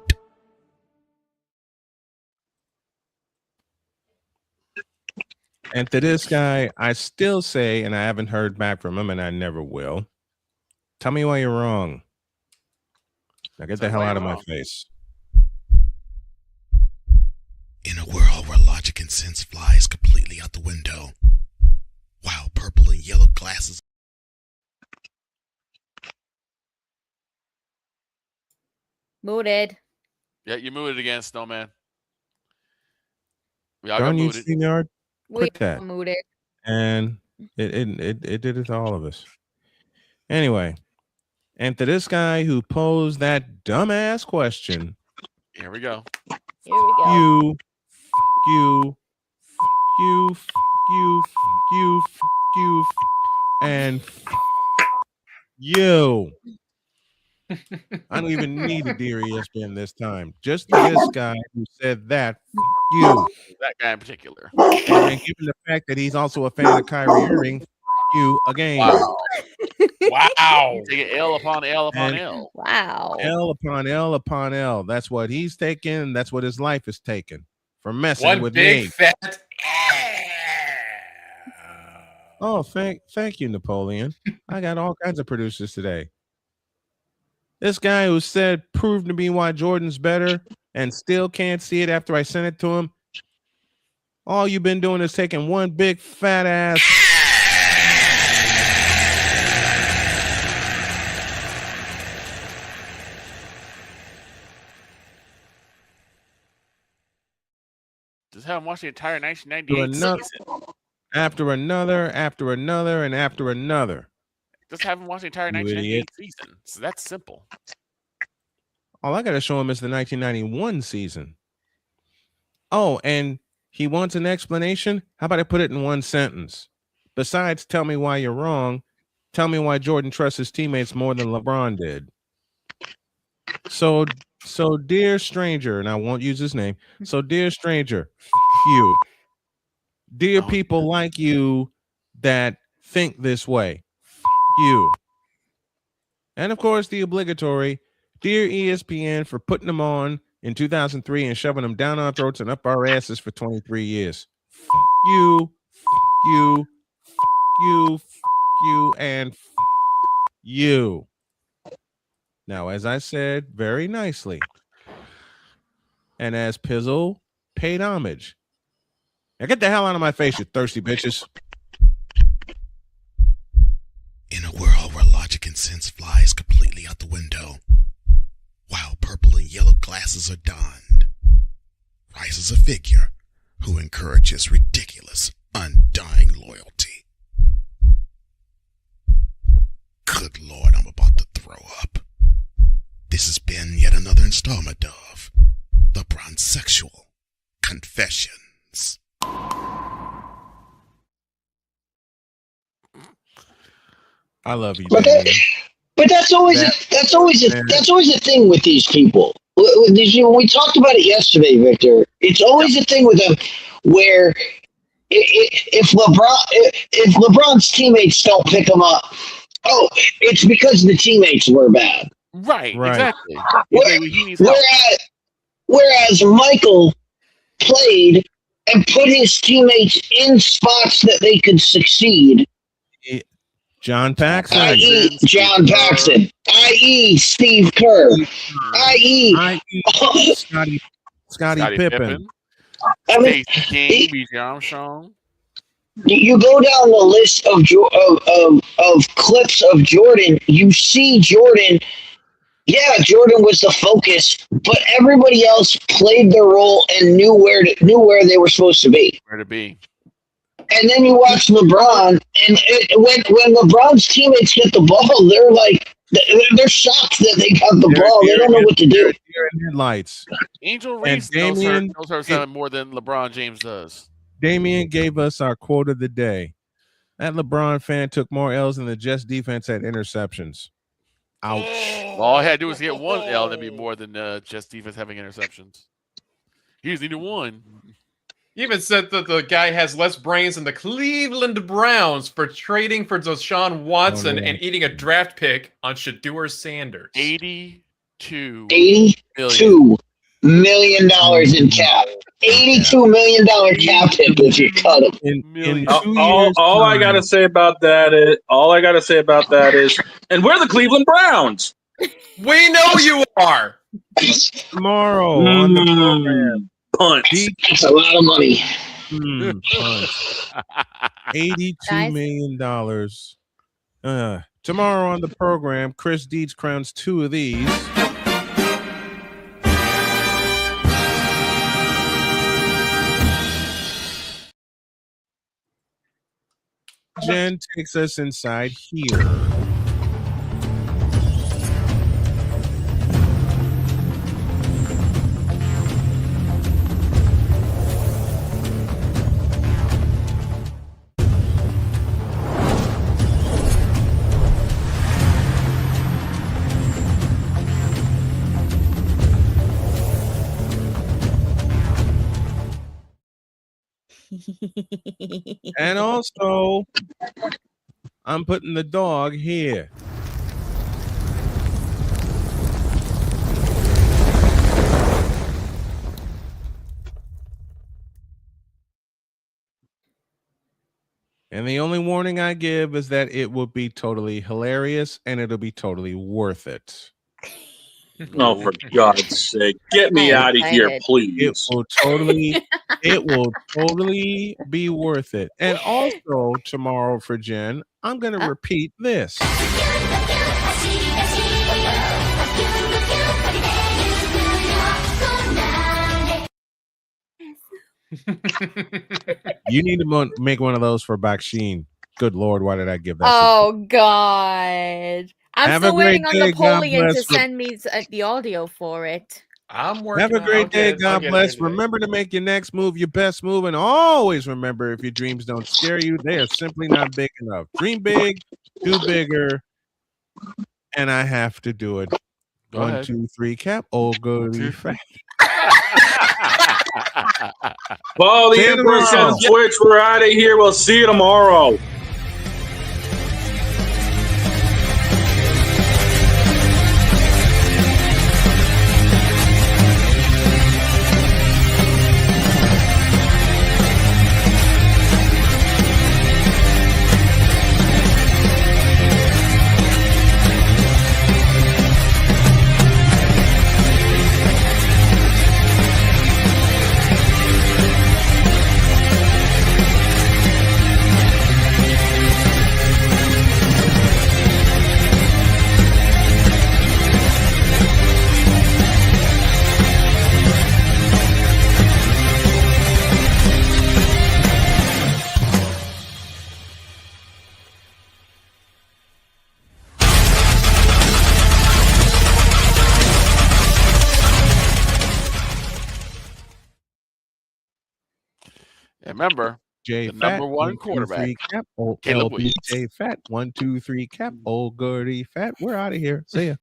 And to this guy, I still say, and I haven't heard back from him, and I never will. Tell me why you're wrong. Now get the hell out of my face. In a world where logic and sense flies completely out the window, while purple and yellow glasses. Muted. Yeah, you muted again, Snowman. Darn you, StreamYard. Quit that. Muted. And it did it to all of us. Anyway, and to this guy who posed that dumbass question. Here we go. Here we go. You, and you. I don't even need a Dear ESPN this time. Just this guy who said that. You. That guy in particular. And given the fact that he's also a fan of Kyrie Irving, you again. Wow. Wow. Take an L upon L upon L. Wow. L upon L upon L. That's what he's taken. That's what his life is taken for messing One with big me. fat. Oh, thank you, Napoleon. I got all kinds of producers today. This guy who said, prove to me why Jordan's better and still can't see it after I sent it to him. All you've been doing is taking one big fat ass. Just have him watch the entire 1998 season. After another, and after another. Just have him watch the entire 1998 season. So that's simple. All I got to show him is the 1991 season. Oh, and he wants an explanation? How about I put it in one sentence? Besides, tell me why you're wrong. Tell me why Jordan trusts his teammates more than LeBron did. So dear stranger, and I won't use his name. So dear stranger, you. Dear people like you that think this way, you. And of course, the obligatory, dear ESPN for putting them on in 2003 and shoving them down our throats and up our asses for 23 years. You, and you. Now, as I said very nicely, and as Pizzle paid homage, now get the hell out of my face, you thirsty bitches. In a world where logic and sense flies completely out the window, while purple and yellow glasses are donned, rises a figure who encourages ridiculous, undying loyalty. Good Lord, I'm about to throw up. This has been yet another installment of The Bronzexual Confessions. I love you, but that's always a thing with these people. We talked about it yesterday, Victor. It's always a thing with them where if LeBron's teammates don't pick him up, Oh, it's because the teammates were bad. Right. Exactly. Whereas Michael played and put his teammates in spots that they could succeed. John Paxson. I.e. John Paxson. I.e. Steve Kerr. I.e. Scottie Pippen. I mean, King, B.J. Armstrong. You go down the list of clips of Jordan, you see Jordan. Yeah, Jordan was the focus, but everybody else played their role and knew where they were supposed to be. Where to be. And then you watch LeBron, and when LeBron's teammates get the ball, they're like, they're shocked that they got the ball. They don't know what to do. Headlights. Angel Reese knows her sound more than LeBron James does. Damien gave us our quote of the day. That LeBron fan took more L's than the Jets defense had interceptions. Ouch. Well, all I had to do was get one L, and that'd be more than Jets defense having interceptions. He just needed one. You even said that the guy has less brains than the Cleveland Browns for trading for Deshaun Watson and eating a draft pick on Shedeur Sanders. $82 million in cap. $82 million cap hit if you cut him. All I gotta say about that is, and we're the Cleveland Browns. We know you are. Tomorrow on the program. Punch. That's a lot of money. $82 million. Tomorrow on the program, Chris Deeds crowns two of these. Jen takes us inside here. And also, I'm putting the dog here. And the only warning I give is that it will be totally hilarious and it'll be totally worth it. Oh, for God's sake. Get me out of here, please. It will totally be worth it. And also tomorrow for Jen, I'm going to repeat this. You need to make one of those for Baksheen. Good Lord, why did I give that? Oh, God. I'm still waiting on Napoleon to bless. send me the audio for it. I'm working. Have a great day. God bless. Remember to make your next move your best move. And always remember, if your dreams don't scare you, they are simply not big enough. Dream big, do bigger. And I have to do it. Go 1, ahead. 2, 3, cap. Oh, good. Follow the Empress on Twitch. We're out of here. We'll see you tomorrow. Remember, J the Fat, number 1 quarterback. 1, 2, 3, cap. Caleb LB, Williams. J Fat, 1, 2, 3, cap. Old Gertie Fat. We're out of here. See ya.